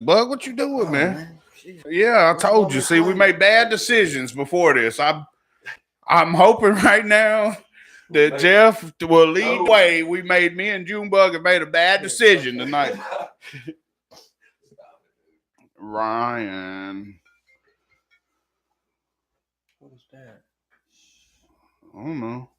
Bug, what you doing, man? Yeah, I told you. See, we made bad decisions before this. I'm hoping right now that Jeff will lead the way. We made me and Junebug have made a bad decision tonight. Ryan. What was that? I don't know.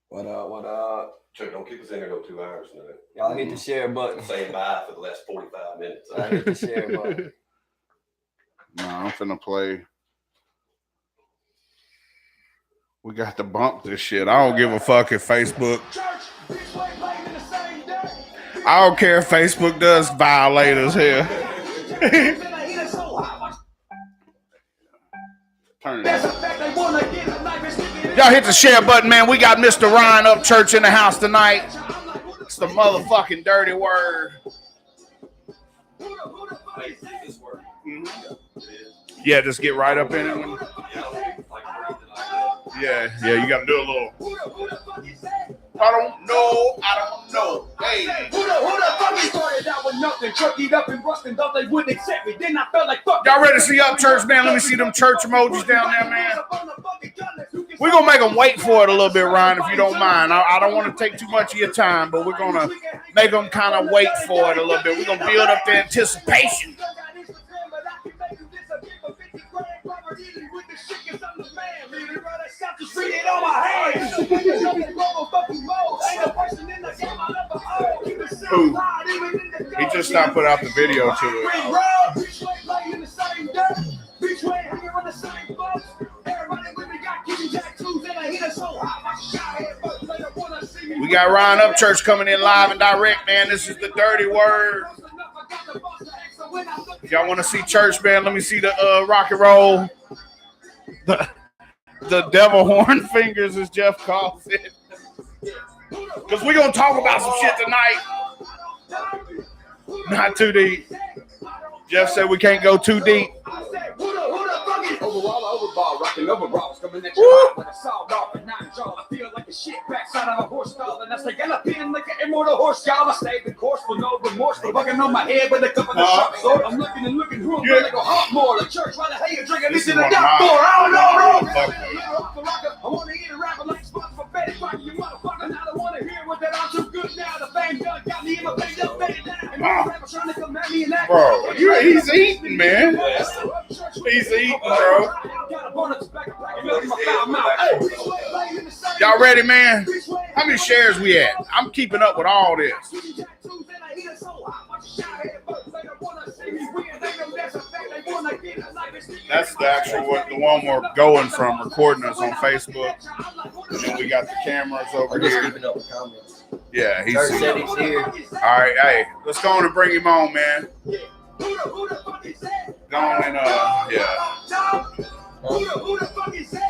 What up? Chuck, don't keep us in here no 2 hours tonight. Y'all hit the share button. Saying bye for the last 45 minutes. I hit the share button. Nah, I'm finna play. We got to bump this shit. I don't give a fuck if Facebook. I don't care if Facebook does violate us here. Turn it on. Y'all hit the share button, man. We got Mr. Ryan Upchurch in the house tonight. It's the motherfucking dirty word. Yeah, just get right up in it. Yeah, you gotta do a little. I don't know. Hey. Who the fuck started out with nothing? Chuckied up and rusting, thought they wouldn't accept me. Then I felt like fuck. Y'all ready to see Upchurch, man? Let me see them church emojis down there, man. We're gonna make them wait for it a little bit, Ryan, if you don't mind. I don't want to take too much of your time, but we're gonna make them kind of wait for it a little bit. We're gonna build up the anticipation. Ooh. He just not put out the video to it. We got Ryan Upchurch coming in live and direct, man. This is the dirty word. If y'all want to see church, man, let me see the rock and roll. The devil horn fingers, as Jeff calls it. Because we're going to talk about some shit tonight. Not too deep. Jeff said we can't go too deep. Overball, rocking overalls, coming at your with a sawed off and 9 jaw. I feel like a shit backside of a horse stall, and I say, galloping like an immortal horse, y'all. I stayed the course for no remorse, for bugging on my head with a cup of the sharp sword. I'm looking and looking who I'm gonna go hot more. The church, why the hell you drinking this in the dark door? I don't know, I want to eat a rapper like spots for Betty Crocker, you motherfucker. I don't want to hear what that I'm too good now. The fame done got me in my face up, baby. Bro, he's eating, man. He's eating, bro. Y'all ready, man? How many shares we at? I'm keeping up with all this. That's the actual the one we're going from, recording us on Facebook. And then we got the cameras over here. Keeping up with comments. Yeah, he's here. All right, hey, let's go on and bring him on, man. Go on and yeah.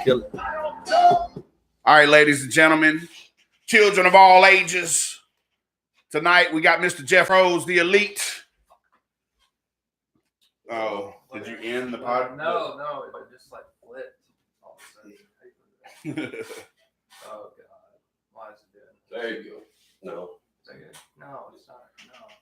Kill it. All right, ladies and gentlemen, children of all ages. Tonight we got Mr. Jeff Rose, the elite. Oh, did you end the pod? No, it just like flipped all of a sudden. Oh God, why is it doing? There you go. No. No, it's not.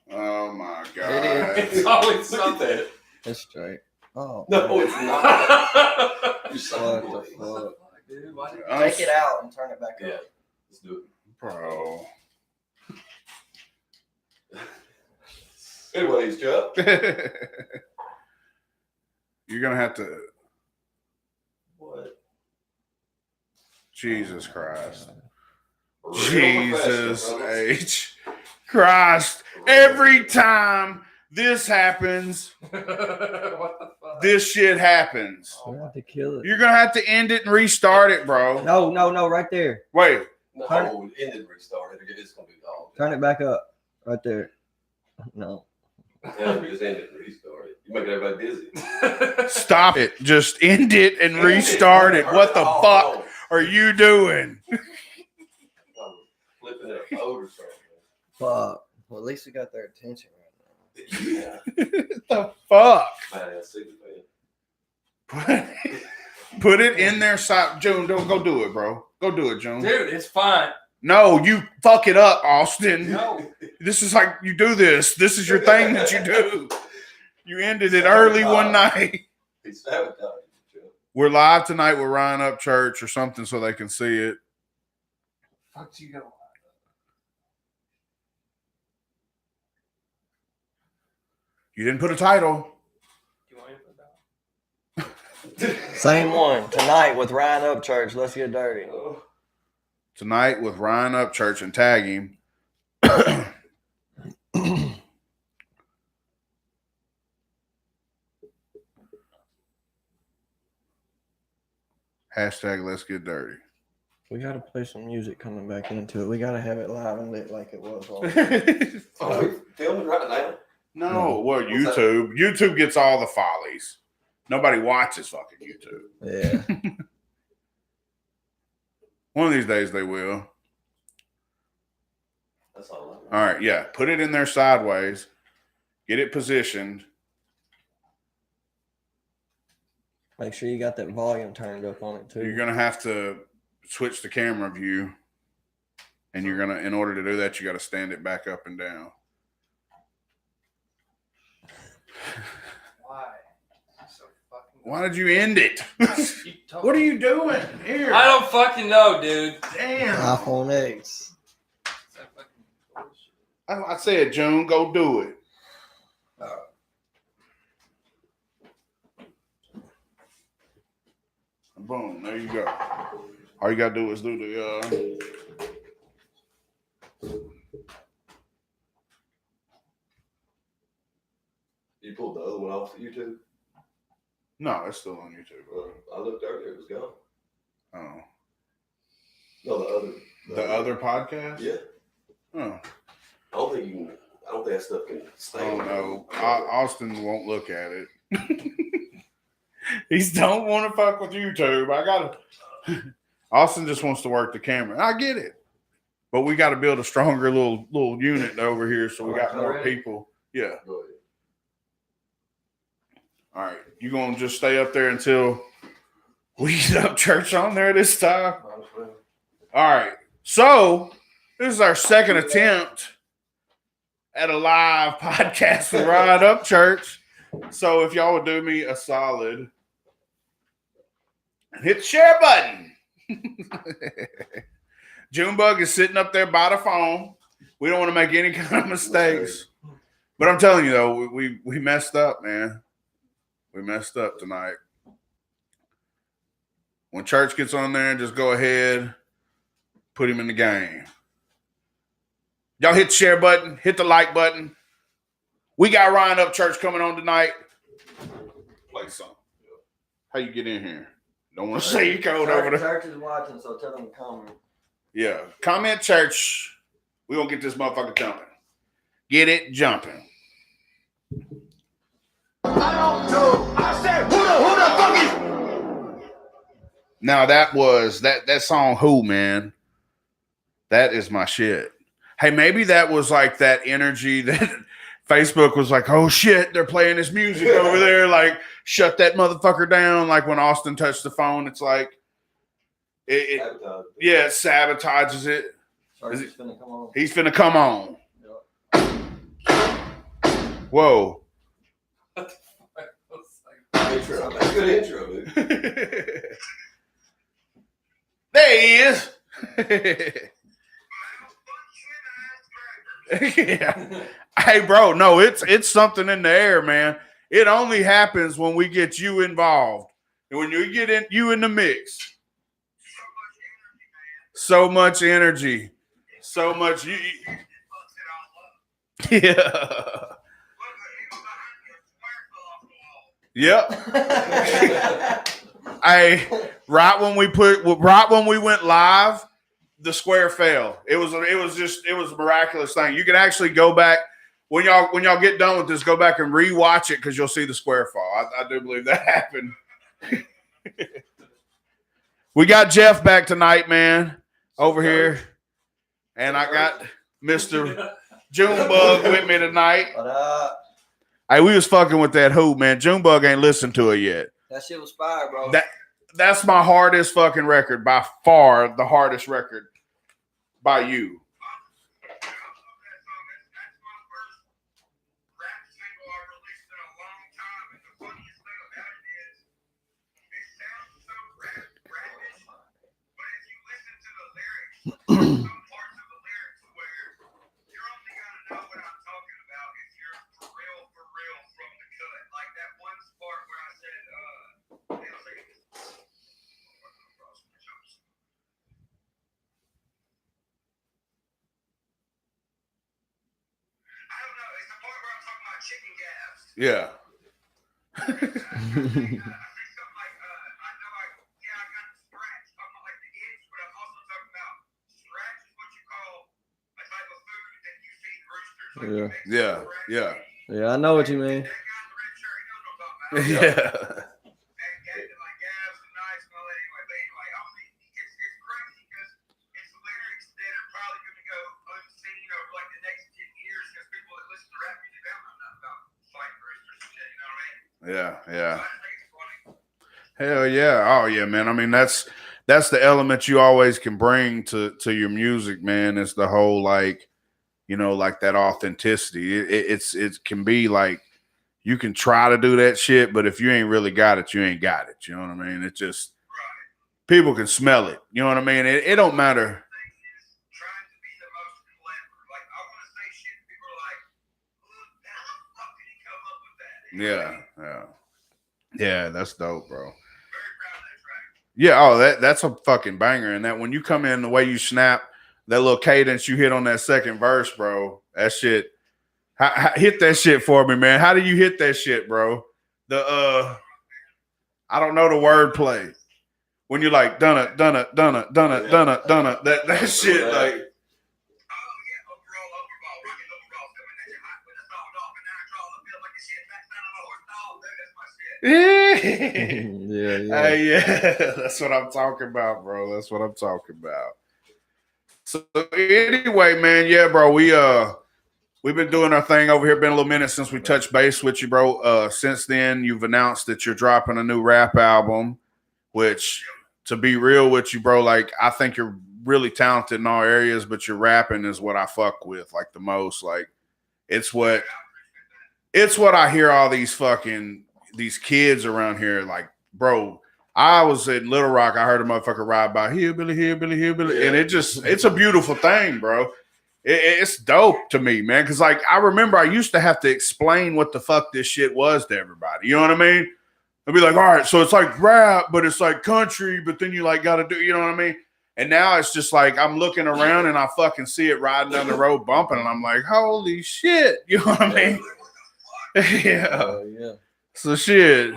No. Oh my God. It's always something. That's straight. Oh. No, it's not. You son What the fuck? Dude, why did Take it out and turn it back Yeah, up. let's do it. Bro. Anyways, Chuck. You're going to have to. What? Jesus Christ. Real Jesus professional, brother. H. Christ. Every time this happens, what the fuck? this shit happens. We have to kill it. You're going to have to end it and restart it, bro. No, right there. Wait. No, it ended restarted. It's going to be all. Turn it back up. Right there. No. Yeah, we just ended and restarted. You're making everybody dizzy. Stop it. Just end it and restart it. What the fuck are you doing? Flipping it a boat or something. Fuck. Well, at least we got their attention right Yeah. The fuck? Man, Put it in their side. June, don't go do it, bro. Go do it, June. Dude, it's fine. No, you fuck it up, Austin. No. This is like you do this. This is your thing that you do. You ended it early one night. He's sabotaging you, Chuck. We're live tonight with Ryan Upchurch or something so they can see it. Fuck you going. You didn't put a title. Do you want me to put that? Same one. Tonight with Ryan Upchurch. Let's get dirty. Tonight with Ryan Upchurch and tag him. Hashtag let's get dirty. We got to play some music coming back into it. We got to have it live and lit like it was. Oh, we filming right now? No, well, What's that? YouTube. YouTube gets all the follies. Nobody watches fucking YouTube. Yeah. One of these days they will. That's all All right, yeah. Put it in there sideways. Get it positioned. Make sure you got that volume turned up on it too. You're gonna have to switch the camera view, and you're gonna, in order to do that, you got to stand it back up and down. Why? So fucking. Why did you end it? You told What are me. you doing here? I don't fucking know, dude. Damn. iPhone X. That fucking bullshit. I said, June, go do it. Boom. There you go. All you gotta do is do the. You pulled the other one off of YouTube? No, it's still on YouTube. I looked earlier, it was gone. Oh, No, the other. the other podcast. Yeah. Oh, I don't think that stuff can stay. oh no. Austin won't look at it. He don't want to fuck with YouTube. I gotta. Austin just wants to work the camera. I get it, but we got to build a stronger little unit over here, so we got more people. Yeah. Go ahead. All right. You gonna just stay up there until we get Upchurch on there this time? All right. So this is our second attempt at a live podcast with Ryan Upchurch. So if y'all would do me a solid and hit the share button. Junebug is sitting up there by the phone. We don't want to make any kind of mistakes. But I'm telling you though, we messed up, man. We messed up tonight. When Church gets on there, just go ahead, put him in the game. Y'all hit the share button, hit the like button. We got Ryan Upchurch coming on tonight. Play something. How you get in here? Don't want to say your code over there. Church is watching, so tell them to comment. Yeah. Comment Church. We're going to get this motherfucker jumping. Get it jumping. I don't know. I said, who the fuck is? Now that was that song Who, man. That is my shit. Hey, maybe that was like that energy that Facebook was like, oh shit, they're playing this music over there. Like, shut that motherfucker down. Like when Austin touched the phone, it's like, it sabotages it. Church is finna come on. He's finna come on. Whoa. Intro. That's a good intro, dude. There he is. Yeah. Hey, bro, no, it's something in the air, man. It only happens when we get you involved. And when you get you in the mix. So much energy. So much. Yeah. Yep. Right when we went live, the square fell. It was a miraculous thing. You can actually go back when y'all get done with this, go back and rewatch it because you'll see the square fall. I do believe that happened. We got Jeff back tonight, man, over here, and I got Mr. Junebug with me tonight. Hey, we was fucking with that Who, man. Junebug ain't listened to it yet. That shit was fire, bro. That's my hardest fucking record, by far the hardest record. by you? Yeah. Yeah. Yeah. Yeah. Yeah, I know what you mean. Yeah. Yeah, yeah. Hell yeah. Oh yeah, man. I mean, that's the element you always can bring to your music, man. Is the whole like, you know, like that authenticity. It can be like you can try to do that shit, but if you ain't really got it, you ain't got it. You know what I mean? It just people can smell it. You know what I mean? It don't matter. Yeah, yeah. Yeah, that's dope, bro. Yeah, oh, that's a fucking banger. And that when you come in the way you snap, that little cadence you hit on that second verse, bro, that shit. Hit that shit for me, man. How do you hit that shit, bro? I don't know the wordplay. When you're like dun it, that shit like. Yeah. Yeah. Yeah, that's what I'm talking about, bro. That's what I'm talking about. So anyway, man, yeah, bro, we've been doing our thing over here. Been a little minute since we touched base with you, bro. Since then, you've announced that you're dropping a new rap album, which, to be real with you, bro, like I think you're really talented in all areas, but your rapping is what I fuck with like the most. Like it's what I hear all these kids around here like, bro. I was in Little Rock. I heard a motherfucker ride by hillbilly, and it's a beautiful thing, bro. It's dope to me, man. Because like I remember, I used to have to explain what the fuck this shit was to everybody. You know what I mean? I'd be like, all right, so it's like rap, but it's like country, but then you like got to do, you know what I mean? And now it's just like I'm looking around and I fucking see it riding down the road bumping, and I'm like, holy shit, you know what I mean? Yeah. Yeah. So shit.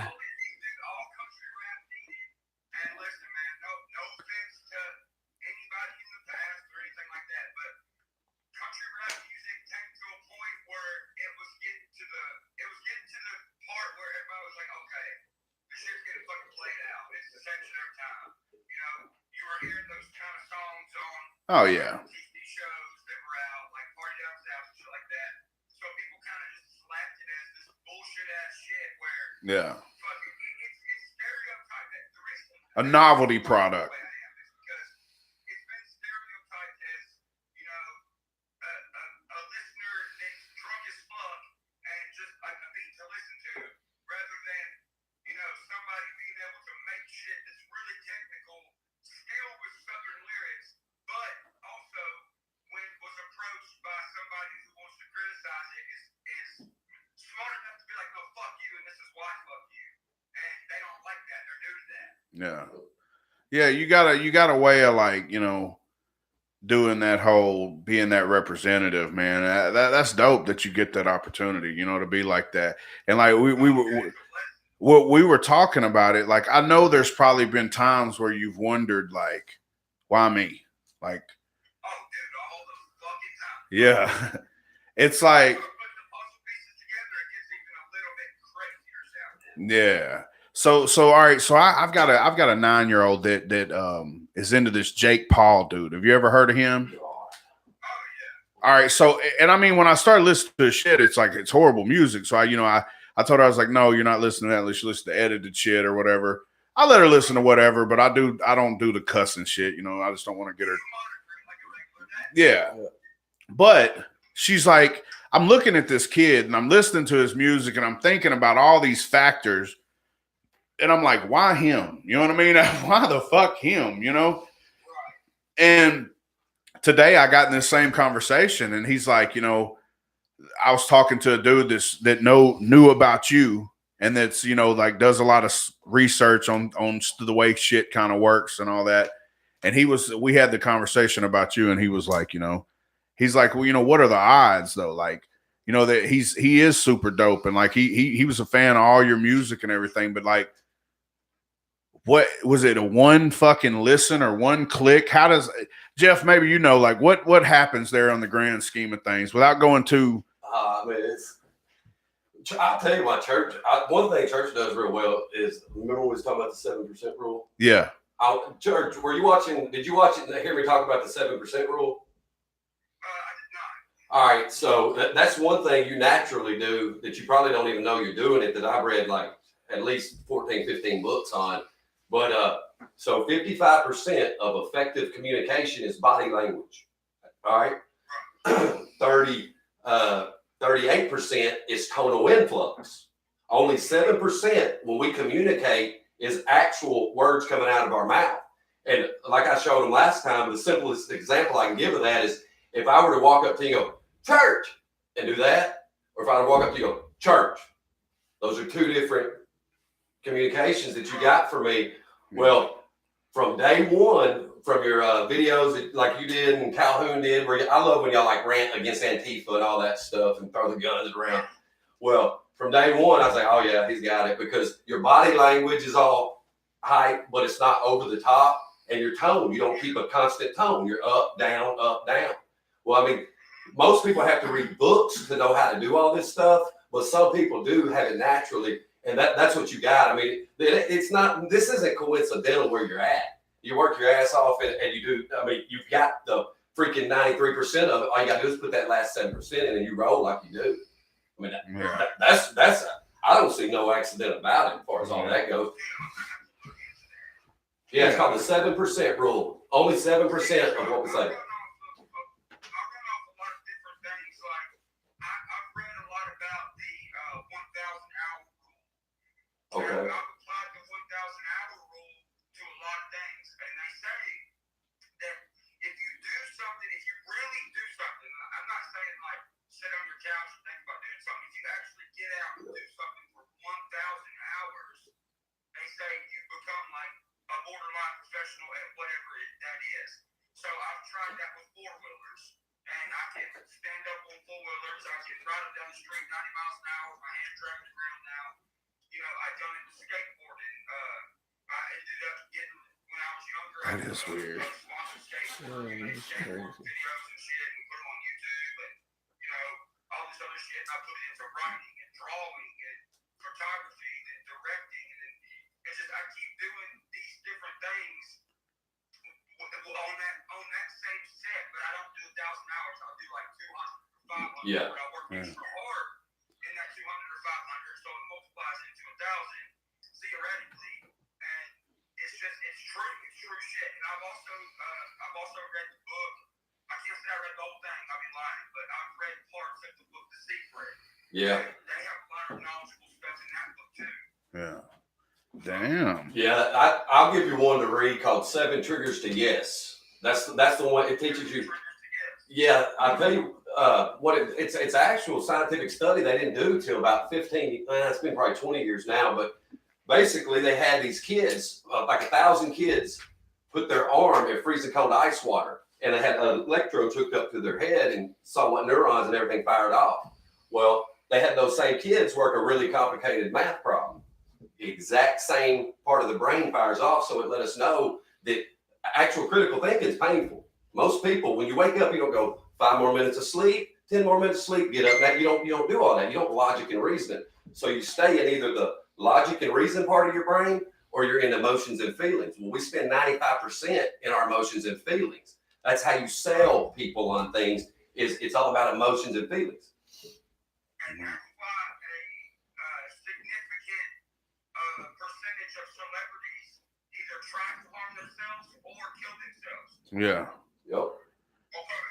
Oh yeah. Yeah. A novelty product. Yeah. Yeah, you got a way of like, you know, doing that whole being that representative, man. That's dope that you get that opportunity, you know, to be like that. And like we were talking about it. Like I know there's probably been times where you've wondered like, why me? Like, yeah. It's like, yeah. So all right. So I've got a 9-year-old that is into this Jake Paul dude. Have you ever heard of him? All right. So and I mean, when I started listening to his shit, it's like it's horrible music. So I told her, I was like, no, you're not listening to that unless you listen to edited shit or whatever. I let her listen to whatever, but I don't do the cussing shit. You know, I just don't want to get her. Yeah. But she's like, I'm looking at this kid and I'm listening to his music and I'm thinking about all these factors. And I'm like, why him? You know what I mean? Why the fuck him? You know? And today I got in this same conversation and he's like, you know, I was talking to a dude that knew about you and that's, you know, like does a lot of research on the way shit kind of works and all that. And we had the conversation about you and he was like, you know, he's like, well, you know, what are the odds though? Like, you know, that he is super dope. And like, he was a fan of all your music and everything, but like, what was it? A one fucking listen or one click? How does Jeff, maybe, you know, like what happens there on the grand scheme of things without going too, I mean, I'll tell you why church. One thing church does real well is, remember when we was talking about the 7% rule? yeah. Church, were you watching? Did you watch it and hear me talk about the 7% rule? All right, so that's one thing you naturally do that you probably don't even know you're doing it, that I've read like at least 14, 15 books on. But so 55% of effective communication is body language. All right. 38% is tonal influx. Only 7% when we communicate is actual words coming out of our mouth. And like I showed them last time, the simplest example I can give of that is if I were to walk up to you and go, church, and do that, or if I were to walk up to you and go, church, those are two different communications that you got from me. Well, from day one, from your videos that, like you did and Calhoun did, where I love when y'all like rant against Antifa and all that stuff and throw the guns around. Well, from day one, I was like, oh yeah, he's got it, because your body language is all hype, but it's not over the top, and your tone, you don't keep a constant tone. You're up, down, up, down. Well, I mean, most people have to read books to know how to do all this stuff, but some people do have it naturally. And that's what you got. I mean, it's not, this isn't coincidental where you're at. You work your ass off and you do, I mean, you've got the freaking 93% of it. All you got to do is put that last 7% in and you roll like you do. I mean, that's I don't see no accident about it as far as all that goes. Yeah, it's called the 7% rule. Only 7% of what we say. Okay. I've applied the 1,000-hour rule to a lot of things, and they say that if you do something, if you really do something, I'm not saying like sit on your couch and think about doing something. If you actually get out and do something for 1,000 hours, they say you become like a borderline professional at whatever that is. So I've tried that with four-wheelers, and I can stand up on four-wheelers. I can ride them down the street 90 miles an hour with my hand dragging the ground now. You know, I've done it with skateboarding. I ended up getting, when I was younger, That is weird. Skateboard videos and shit and put them on YouTube and, you know, all this other shit. And I put it into writing and drawing and photography and directing. And it's just, I keep doing these different things on that same set, but I don't do 1,000 hours. I'll do like 200 or 500. Yeah. But I work extra hard in that 200 or 500, so it multiplies into 1,000 theoretically, and it's true shit. And I've also read the book. I can't say I read the whole thing, I'll be lying, but I've read parts of the book, The Secret. Yeah. They have a lot of knowledgeable stuff in that book too. Yeah. Damn. Yeah, I'll give you one to read called 7 Triggers to Yes. That's the one it teaches you. Yeah, I'll tell you it's actual scientific study they didn't do till about 15, it's been probably 20 years now, but basically they had these kids, like 1,000 kids, put their arm in freezing cold ice water, and they had electrodes hooked up to their head and saw what neurons and everything fired off. Well, they had those same kids work a really complicated math problem. The exact same part of the brain fires off, so it let us know that actual critical thinking is painful. Most people, when you wake up, you don't go 5 more minutes of sleep, 10 more minutes of sleep, get up. Now you don't do all that. You don't logic and reason it. So you stay in either the logic and reason part of your brain or you're in emotions and feelings. Well, we spend 95% in our emotions and feelings. That's how you sell people on things. It's all about emotions and feelings. And that's why a significant percentage of celebrities either try to harm themselves or kill themselves. Yeah. Yep. Okay.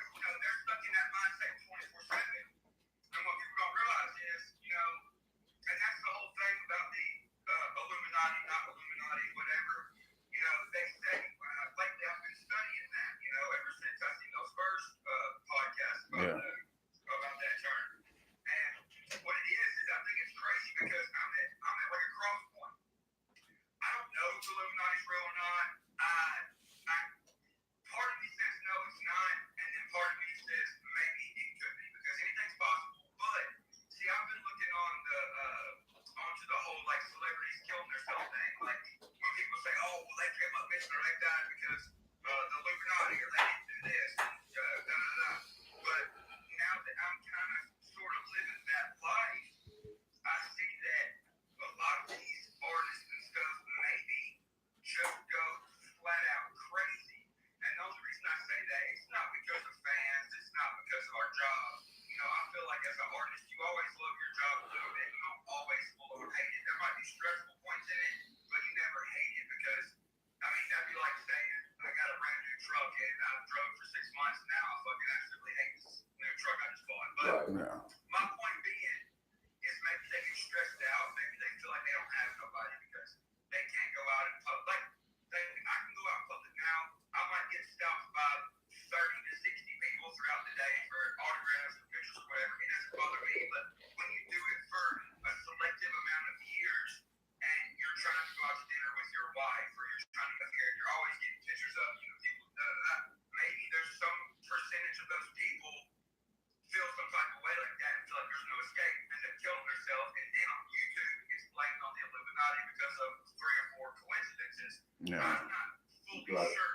Yeah. I'm not fully sure.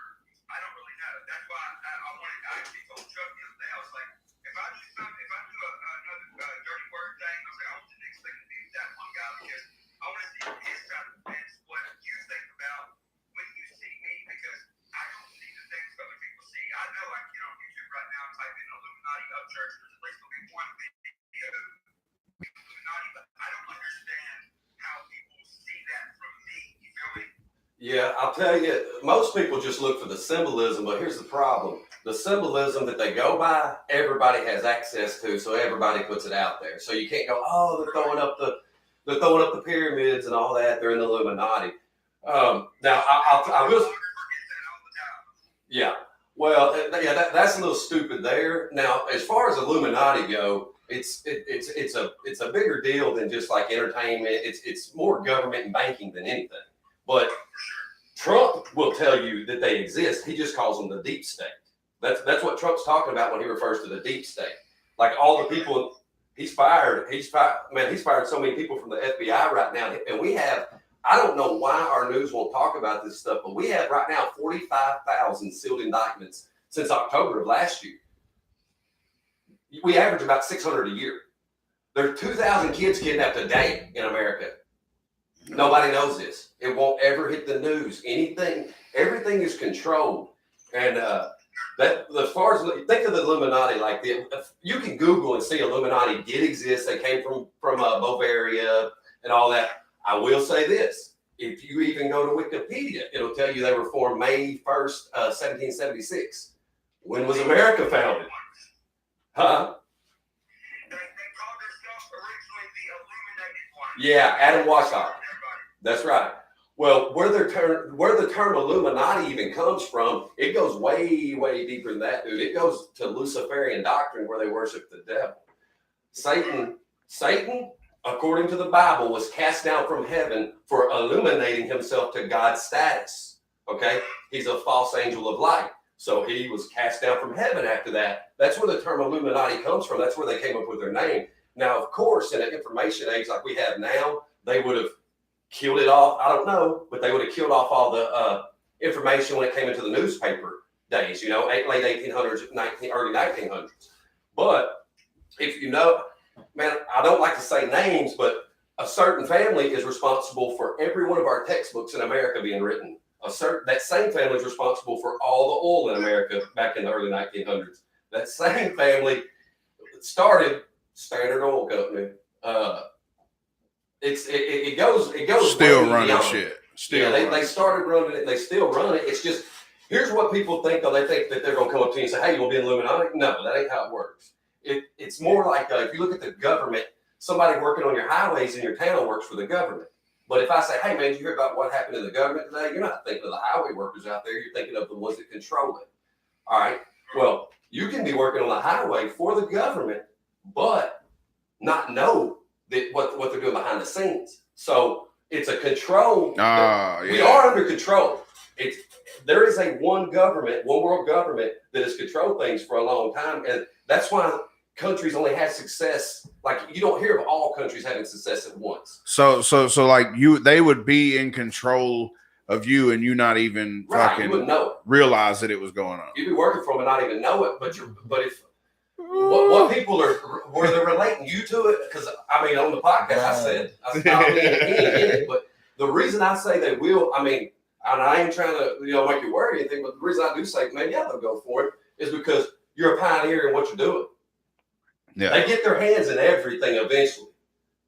I don't really know. That's why I wanted. I actually told Chuck the other day. I was like, if I do something, if I do another dirty word thing, I was like, I want the next thing to be that one guy because I want to see his side of the fence. What you think about when you see me, because I don't see the things other people see. I know I can get on YouTube right now and type in Illuminati Upchurch. There's at least gonna be one video Illuminati, but I don't understand how people see that from me. You feel me? Yeah, I'll tell you, most people just look for the symbolism, but here's the problem. The symbolism that they go by, everybody has access to, so everybody puts it out there. So you can't go, oh, they're throwing up the pyramids and all that. They're in the Illuminati. Now, I will. Yeah. Well, that's a little stupid there. Now, as far as Illuminati go, it's a bigger deal than just like entertainment. It's more government and banking than anything. But Trump will tell you that they exist. He just calls them the deep state. That's what Trump's talking about when he refers to the deep state. Like all the people he's fired. He's fired so many people from the FBI right now, and we have. I don't know why our news won't talk about this stuff, but we have right now 45,000 sealed indictments since October of last year. We average about 600 a year. There are 2,000 kids kidnapped a day in America. Nobody knows this. It won't ever hit the news. Everything is controlled. And that, as far as think of the Illuminati, like you can Google and see Illuminati did exist. They came from Bavaria and all that. I will say this: if you even go to Wikipedia, it'll tell you they were formed May 1st, 1776. When was America founded? Huh? They called themselves originally the Illuminated One. Yeah, Adam Weishaupt. That's right. Well, where the term Illuminati even comes from, it goes way, way deeper than that, dude. It goes to Luciferian doctrine where they worship the devil. Satan, according to the Bible, was cast down from heaven for illuminating himself to God's status. Okay? He's a false angel of light. So he was cast down from heaven after that. That's where the term Illuminati comes from. That's where they came up with their name. Now, of course, in an information age like we have now, they would have killed it off. I don't know, but they would have killed off all the information when it came into the newspaper days, late 1800s, early 1900s. But if you know, man, I don't like to say names, but a certain family is responsible for every one of our textbooks in America being written. That same family is responsible for all the oil in America back in the early 1900s. That same family started Standard Oil Company. It goes still running shit. They started running it. They still run it. It's just, here's what people think. They think that they're going to come up to you and say, hey, you want to be an Illuminati? No, that ain't how it works. It's more like if you look at the government, somebody working on your highways in your town works for the government. But if I say, hey, man, did you hear about what happened in the government today? You're not thinking of the highway workers out there. You're thinking of the ones that control it. All right. Well, you can be working on the highway for the government, but not know that what they're doing behind the scenes. So it's a control. We are under control. There is a one world government that has controlled things for a long time. And that's why countries only have success. Like, you don't hear of all countries having success at once. So like they would be in control of you and you not even fucking realize that it was going on. You'd be working for them and not even know it. But if what people were they relating you to it? Because I mean, on the podcast, I said in it, but the reason I say they will, I mean, and I ain't trying to make you worry or anything, but the reason I do say maybe they'll go for it is because you're a pioneer in what you're doing. Yeah. They get their hands in everything eventually.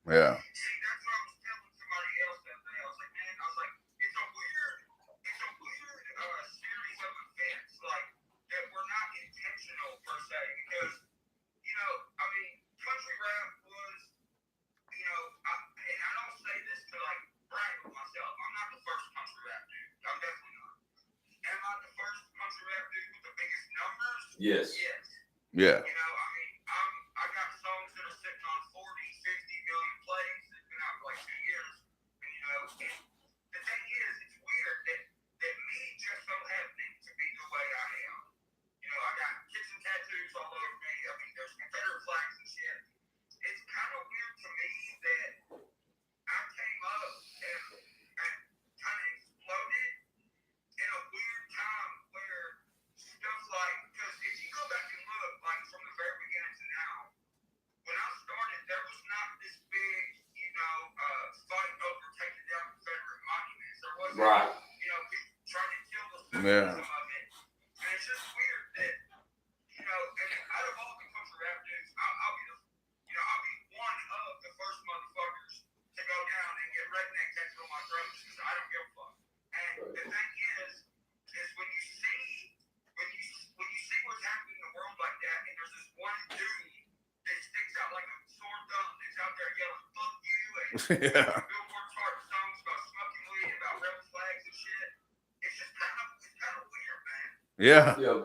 Yeah. See, that's what I was telling somebody else that day. I was like, man, it's a weird series of events, like, that were not intentional per se, because, I mean, country rap was, and I don't say this to like brag with myself. I'm not the first country rap dude. I'm definitely not. Am I the first country rap dude with the biggest numbers? Yes. Yes. Yeah. I got songs that are sitting on 40, 50 million plays. It's been out for like 2 years. And, and the thing is, it's weird that me just so happening to be the way I am. I got kitchen tattoos all over me. I mean, there's Confederate flags and shit. It's kind of weird to me that I came up and kind of exploded Yeah. Some of it. And it's just weird that, you know, and out of all the country rap dudes, I'll be the, you know, I'll be one of the first motherfuckers to go down and get redneck tattooed on my throat just because I don't give a fuck. And the thing is when you see what's happening in the world like that, and there's this one dude that sticks out like a sore thumb that's out there yelling "fuck you" and Yeah. Billboard chart songs about smoking weed, about rebel flags and shit. It's just kind of weird, man. Yeah. Yeah.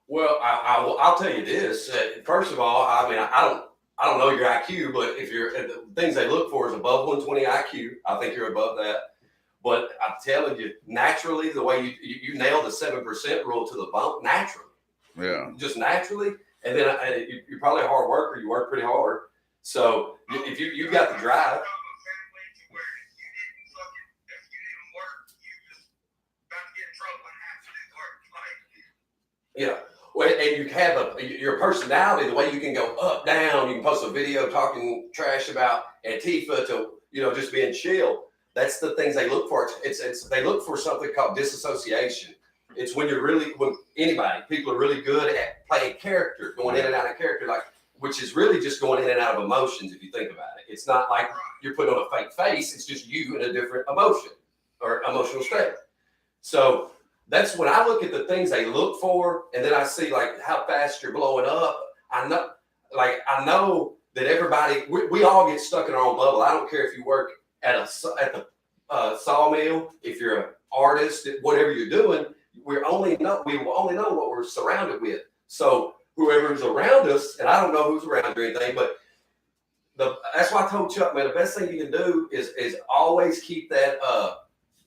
Well, I'll tell you this. First of all, I mean, I don't know your IQ, but if you're the things they look for is above 120 IQ, I think you're above that. But I'm telling you, naturally, the way you nailed the 7% rule to the bone, naturally. Yeah. Just naturally. And then you're probably a hard worker. You work pretty hard. So if you got the drive. Yeah. Well, and you have your personality, the way you can go up, down. You can post a video talking trash about Antifa to, you know, just being chill. That's the things they look for. It's they look for something called disassociation. It's when people are really good at playing character, going in and out of character, like, which is really just going in and out of emotions if you think about it. It's not like you're putting on a fake face. It's just you in a different emotion or emotional state. So that's when I look at the things they look for, and then I see like how fast you're blowing up. I know that everybody, we all get stuck in our own bubble. I don't care if you work at the sawmill, if you're an artist, whatever you're doing. We will only know what we're surrounded with. So whoever's around us, and I don't know who's around or anything, but that's why I told Chuck, man, the best thing you can do is always keep that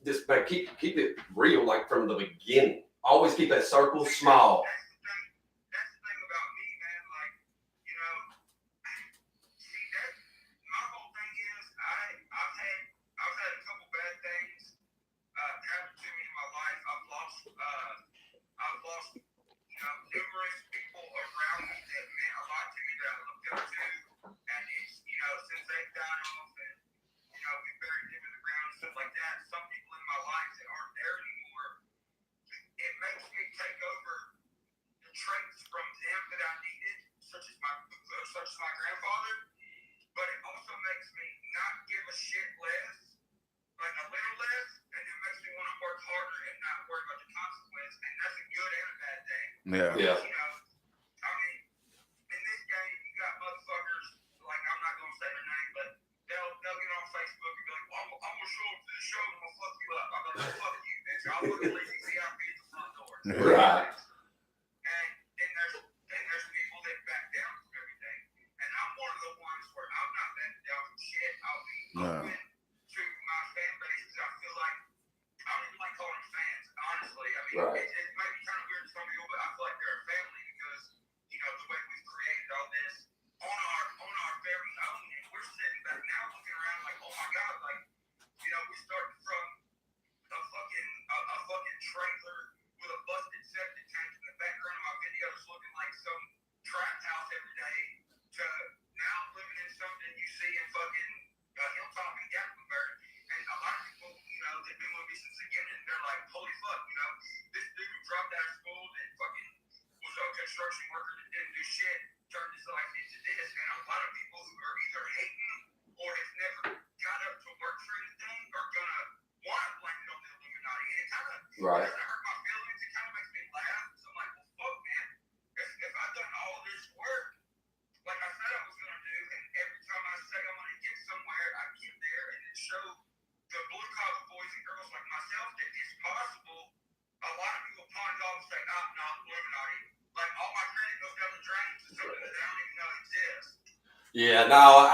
just keep it real, like from the beginning. Always keep that circle small. That's the thing about me, man. Like, you know, see, my whole thing is I've had a couple bad things happen to me in my life. I've lost you know, numerous people around me that meant a lot to me that I looked up to, and it's, you know, since they've died off and, you know, we buried them in the ground and stuff like that. Some people in my life that aren't there anymore, it makes me take over the traits from them that I needed, such as my grandfather, but it also makes me not give a shit less, like a little less, and it makes me want to work harder and not worry about the consequence, and that's a good and a bad thing. Yeah. Yeah. You know, I mean, in this game, you got motherfuckers, like, I'm not going to say their name, but they'll get on Facebook and be like, well, I'm going to show up to the show and I'm going to fuck you up. I'm going to fuck you, bitch. I'll fucking leave you VIP at the front door. Right. And then there's people that back down from everything. And I'm one of the ones where I'm not backing down from shit. I'll be open to my fan base because I feel like, I don't even like calling them fans, honestly. I mean, Right. it might be kind of weird to some people, but I feel like they're a family because, you know, the way we've created all this on our very own, and we're sitting back now looking around like, oh my God, like, you know, we started from a fucking trailer with a busted septic tank in the background of my videos looking like some trap house every day to now living in something you see in fucking Hilltop and Gatlinburg. And a lot of people, you know, they've been with me since the beginning. They're like, holy fuck, you know, this dude dropped out of school that fucking was a construction worker that didn't do shit, turned his life into this. And a lot of people who are either hating or have never got up to work for anything are gonna want to blame it on the Illuminati. And it kind of Right. doesn't hurt my feelings. It kind of makes me laugh. So I'm like, well, fuck, man. If I've done all this work, like I said I was gonna do, and every time I say I'm gonna get somewhere, I get there and it shows the blue collar boys and girls like myself that it's possible. A lot of people pawn it off and say, no, Illuminati. Like, all my credit goes down the drain to something that I don't even know exists. Yeah, no,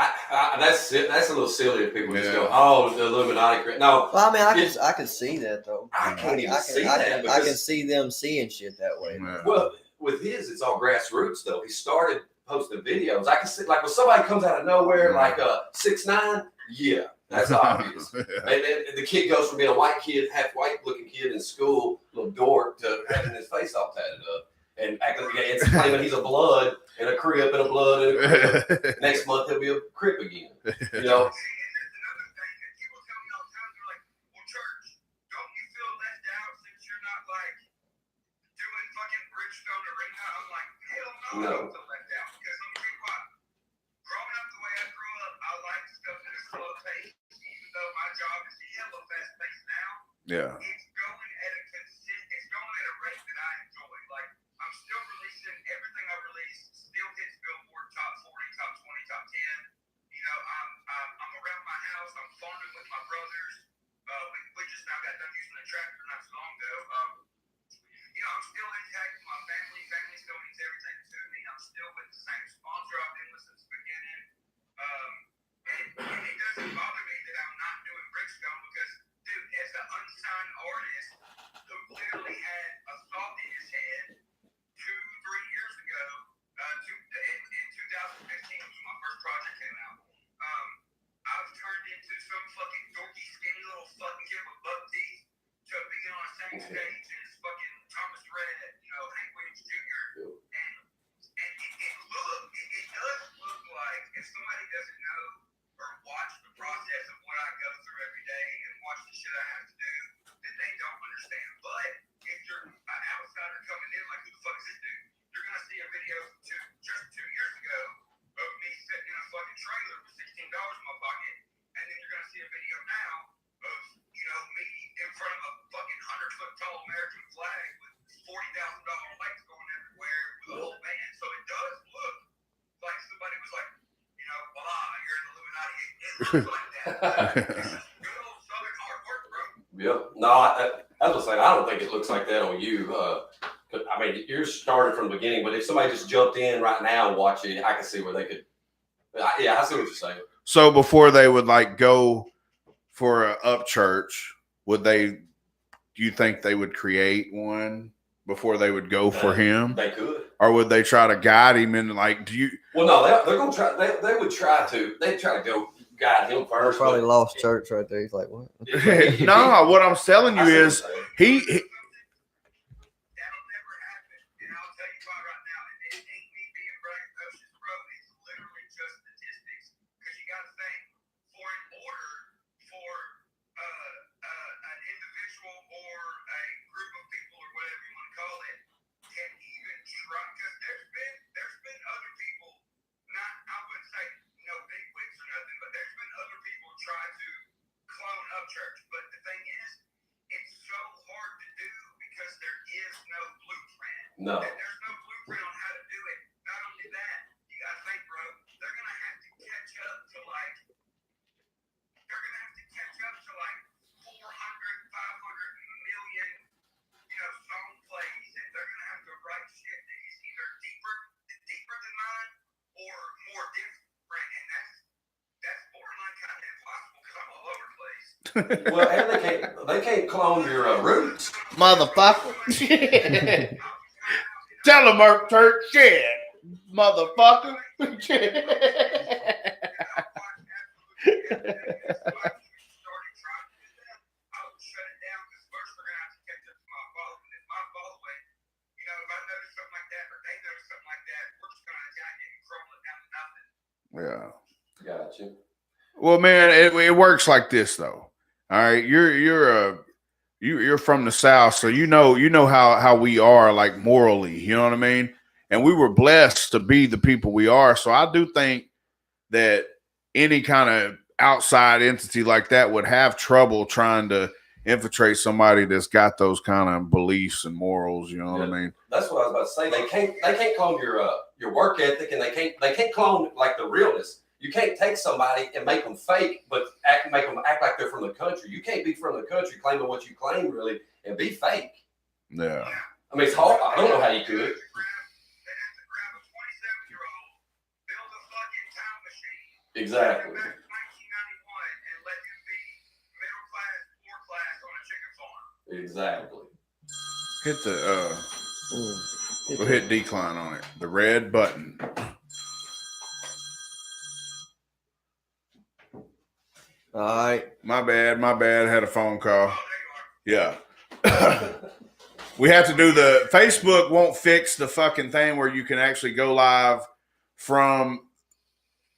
that's a little silly if people just go, oh, the Illuminati. No, Well, I mean, I can see that though. I can't even see that I can because- see them seeing shit that way. Yeah. well, with his, it's all grassroots though. He started posting videos. I can see, like, when somebody comes out of nowhere, like 6ix9ine, yeah, that's obvious. And then the kid goes from being a white kid, half white looking kid in school, little dork, to having his face all tatted up and acting like it's claiming he's a blood and a Crip and a blood and a Crip. Next month he'll be a Crip again. You know? See, and that's another thing that people tell me all the time. They're like, well, church, don't you feel left out since you're not like No. I don't feel left out because let me tell you what. Growing up the way I grew up, I like stuff that is slow paced, even though my job is hella fast paced now. Yeah. It's going at a rate that I enjoy. Like I'm still releasing everything I release, still hits Billboard top 40, top 20, top 10. You know, I'm around my house. I'm farming with my brothers. We just now got done using a tractor not so long ago. You know, I'm still intact with my family. Family still means everything to me. I'm still with the same sponsor I've been with since the beginning. And it doesn't bother me that I'm not doing Brickstone because, dude, as an unsigned artist who literally had a thought in his head 2-3 years ago, in 2015 was when my first project came out. I've turned into some fucking dorky, skinny little fucking kid with buck teeth to being on the same stage as fucking Thomas Rhett, you know, Hank Williams Jr. And it does look like if somebody doesn't know or watch the process of what I go through every day and watch the shit I have to do, that they don't understand. But if you're an outsider coming in, like who the fuck is this dude? You're gonna see a video just 2 years ago of me sitting in a fucking trailer with $16 in my pocket, and then you're gonna see a video now of, you know, me in front of a fucking 100-foot tall American flag with $40,000 lights going everywhere with a whole band. So it does look like somebody was like, you know, blah, you're in the Illuminati. It looks like that. This is good old Southern hard work, bro. Yep. No, I was saying, I don't think it looks like that on you. I mean, you're started from the beginning, but if somebody just jumped in right now and watch it, I can see where they could. Yeah, I see what you're saying. So before they would like go for a Upchurch, do you think they would create one before they would go for him? They could. Or would they try to guide him in like, Well, no, they're going to try. They would try to. They'd try to go guide him first. Probably lost church right there. He's like, what? no, what I'm telling you is he That'll never happen. And I'll tell you why right now. And it ain't me being braggadocious, bro. It's literally just statistics. Because you got to think, in order for an individual or a group of people or whatever you want to call it can even try, because there's been other people, not, I wouldn't say no big wigs or nothing, but there's been other people try to clone Upchurch. But the thing is, it's so hard to do because there is no blueprint. No. There's no blueprint on how to do it. Not only that, you gotta think, bro, they're gonna have to catch up to like 400, 500 million, you know, song plays, and they're gonna have to write shit that is either deeper than mine or more different, and that's borderline kind of impossible because I'm all over the place. Well, and they can't clone your roots. motherfucker. Tell him, Upchurch, shit, motherfucker. Yeah. Gotcha. Well, man, it works like this though. All right, you're from the South, so you know how we are like morally. You know what I mean? And we were blessed to be the people we are. So I do think that any kind of outside entity like that would have trouble trying to infiltrate somebody that's got those kind of beliefs and morals. You know what I mean? That's what I was about to say. They can't clone your work ethic, and they can't clone like the realness. You can't take somebody and make them fake, but make them act like they're from the country. You can't be from the country claiming what you claim really and be fake. Yeah. I mean, it's hard. I don't know how you could. Exactly. Exactly. Hit the go hit decline on it. The red button. All right. My bad. Had a phone call. Yeah. We have to do the Facebook won't fix the fucking thing where you can actually go live from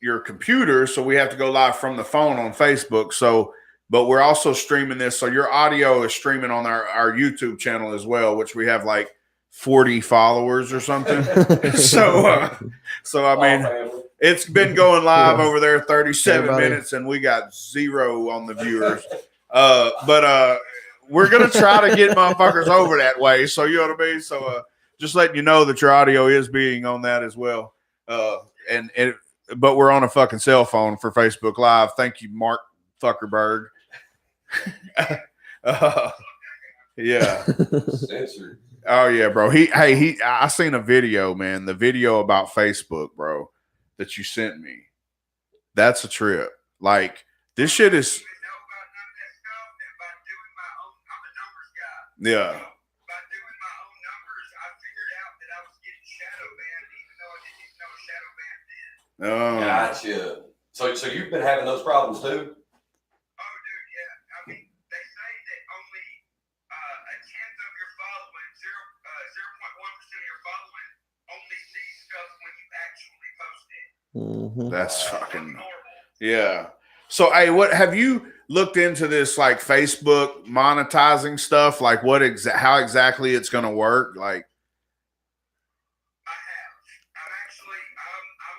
your computer. So we have to go live from the phone on Facebook. So, but we're also streaming this. So your audio is streaming on our YouTube channel as well, which we have like 40 followers or something. so I mean, Family. it's been going live over there 37 Everybody. minutes, and we got 0 on the viewers. But we're gonna try to get motherfuckers over that way. So you know what I mean. So just letting you know that your audio is being on that as well. But we're on a fucking cell phone for Facebook Live. Thank you, Mark Fuckerberg. Yeah. Censored. Oh yeah, bro. I seen a video, man. The video about Facebook, bro, that you sent me. That's a trip. Like this shit is. Yeah. By doing my own numbers, I figured out that I was getting shadow banned, even though I didn't even know shadow banned then. Oh. Gotcha. So you've been having those problems too? Oh, dude, yeah. I mean, they say that only a tenth of your following, 0.1% of your following, only sees stuff when you actually post it. Mm-hmm. That's So fucking. normal. Yeah. So, hey, what have you looked into this like Facebook monetizing stuff? Like, how exactly it's going to work? Like, I have. I'm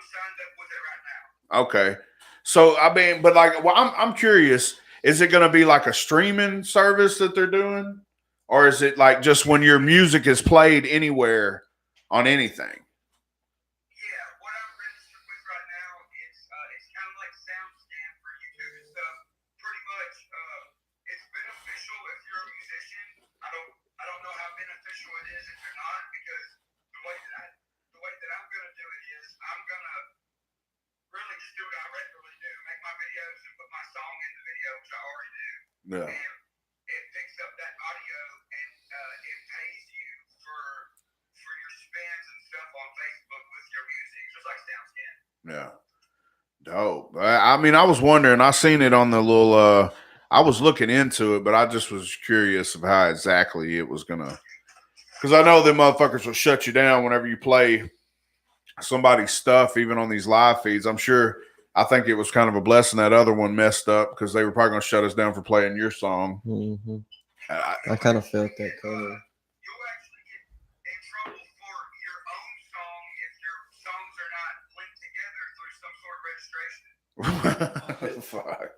signed up with it right now. okay. So, I mean, but like, well, I'm curious. Is it going to be like a streaming service that they're doing, or is it like just when your music is played anywhere on anything? Yeah, what I'm registered with right now is it's kind of like SoundScan for YouTube and stuff. Pretty much, it's beneficial if you're a musician. I don't know how beneficial it is if you're not, because the way that I'm gonna do it is I'm gonna really just do what I regularly do, make my videos and put my song in the video, which I already do. Yeah. And it picks up that audio and it pays you for your spins and stuff on Facebook with your music, just like SoundScan. Yeah. Dope. I mean, I was wondering, I seen it on the little, I was looking into it, but I just was curious of how exactly it was going to, because I know them motherfuckers will shut you down whenever you play somebody's stuff, even on these live feeds. I think it was kind of a blessing that other one messed up because they were probably going to shut us down for playing your song. Mm-hmm. I kind of felt that coming. You'll actually get in trouble for your own song if your songs are not linked together through some sort of registration. Fuck.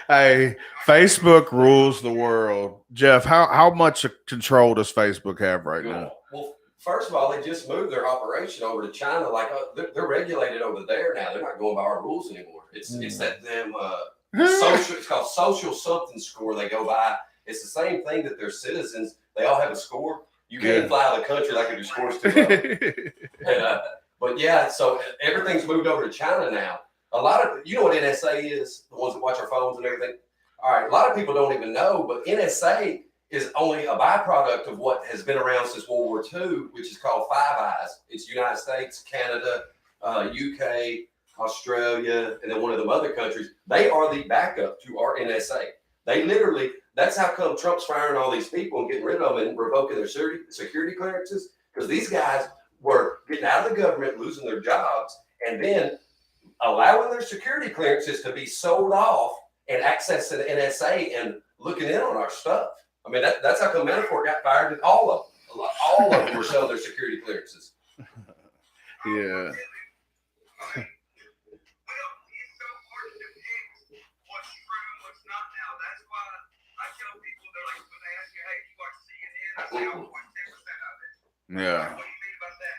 Hey, Facebook rules the world. Jeff, how much control does Facebook have right now? Well, first of all, they just moved their operation over to China. Like they're regulated over there now. They're not going by our rules anymore. It's that them social. It's called social something score. They go by. It's the same thing that their citizens. They all have a score. You can't fly out of the country like if your score's too low. But yeah, so everything's moved over to China now. A lot of you know what NSA is, the ones that watch our phones and everything. All right, a lot of people don't even know, but NSA is only a byproduct of what has been around since World War II, which is called Five Eyes. It's United States, Canada, UK, Australia, and then one of them other countries. They are the backup to our NSA. They literally, that's how come Trump's firing all these people and getting rid of them and revoking their security clearances, because these guys were getting out of the government, losing their jobs, and then allowing their security clearances to be sold off and access to the NSA and looking in on our stuff. I mean, that's how come Manafort got fired, and all of them. All of them were selling their security clearances. Yeah. Yeah. What do you mean about that?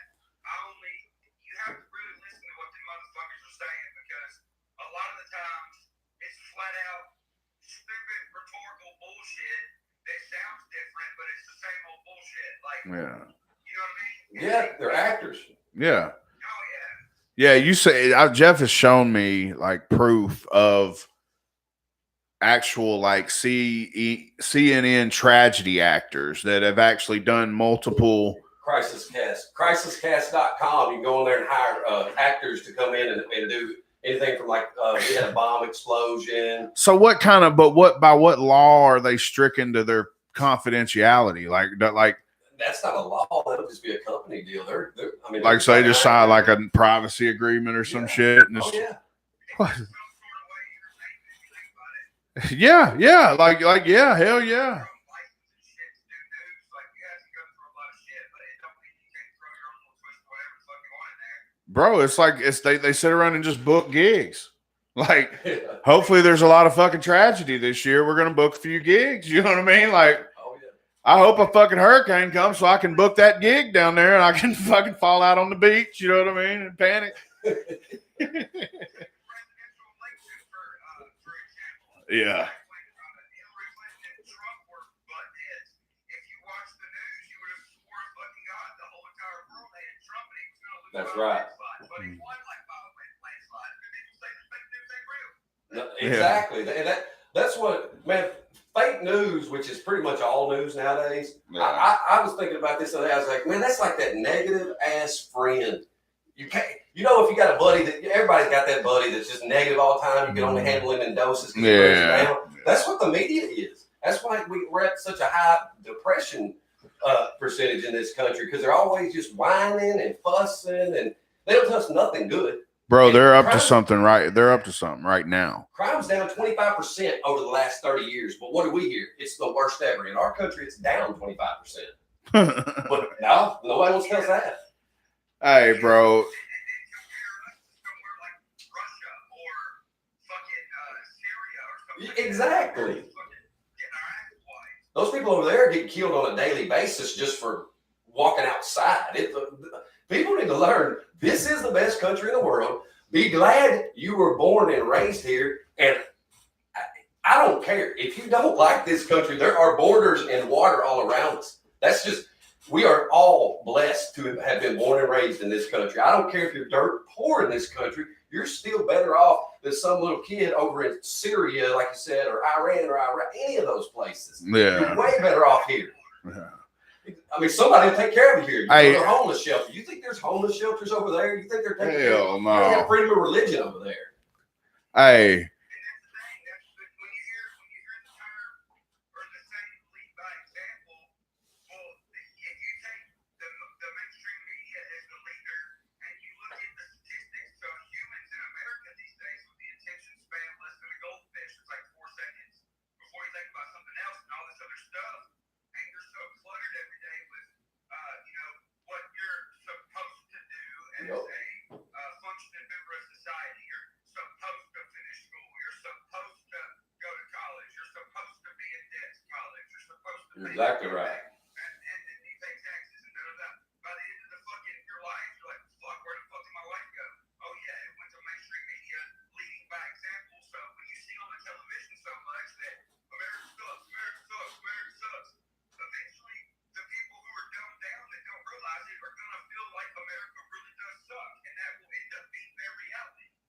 You have to really listen to what the motherfuckers are saying, because a lot of the times it's flat out stupid rhetorical bullshit that sounds different, but it's the same old bullshit. Like, Yeah. You know what I mean? Yeah, they're actors. Yeah. Oh yeah. Yeah, you say Jeff has shown me like proof of actual like CNN tragedy actors that have actually done multiple. Crisiscast.com. You can go in there and hire actors to come in and do anything from like we had a bomb explosion. So by what law are they stricken to their confidentiality? Like that's not a law. That'll just be a company deal. I mean, like so they just sign like a privacy agreement or some shit. And oh yeah. What? Yeah, like yeah, hell yeah. Bro, it's like they sit around and just book gigs. Like, hopefully there's a lot of fucking tragedy this year. We're gonna book a few gigs. You know what I mean? Like, Oh yeah. I hope a fucking hurricane comes so I can book that gig down there and I can fucking fall out on the beach. You know what I mean? And panic. Yeah. That's right. No, exactly. And that's what, man, fake news, which is pretty much all news nowadays. Yeah. I was thinking about this the other day. I was like, man, that's like that negative ass friend. You can't, you know, if you got a buddy that everybody's got that buddy that's just negative all the time, you can only handle him in doses. Yeah. That's what the media is. That's why we're at such a high depression percentage in this country, because they're always just whining and fussing and they don't tell us nothing good. Bro, they're up to something right. They're up to something right now. Crime's down 25% over the last 30 years. But what do we hear? It's the worst ever. In our country, it's down 25%. But no, nobody wants to tell us that. Hey, bro. Exactly. Those people over there get killed on a daily basis just for walking outside. People need to learn this is the best country in the world. Be glad you were born and raised here. And I don't care. If you don't like this country, there are borders and water all around us. That's just, we are all blessed to have been born and raised in this country. I don't care if you're dirt poor in this country. You're still better off than some little kid over in Syria, like you said, or Iran or Iraq, any of those places. Yeah. You're way better off here. Yeah. I mean, somebody will take care of you here. You Hey. go to a homeless shelter. You think there's homeless shelters over there? You think they're taking care of you? Hell They have no. freedom of religion over there. Hey. You're exactly right.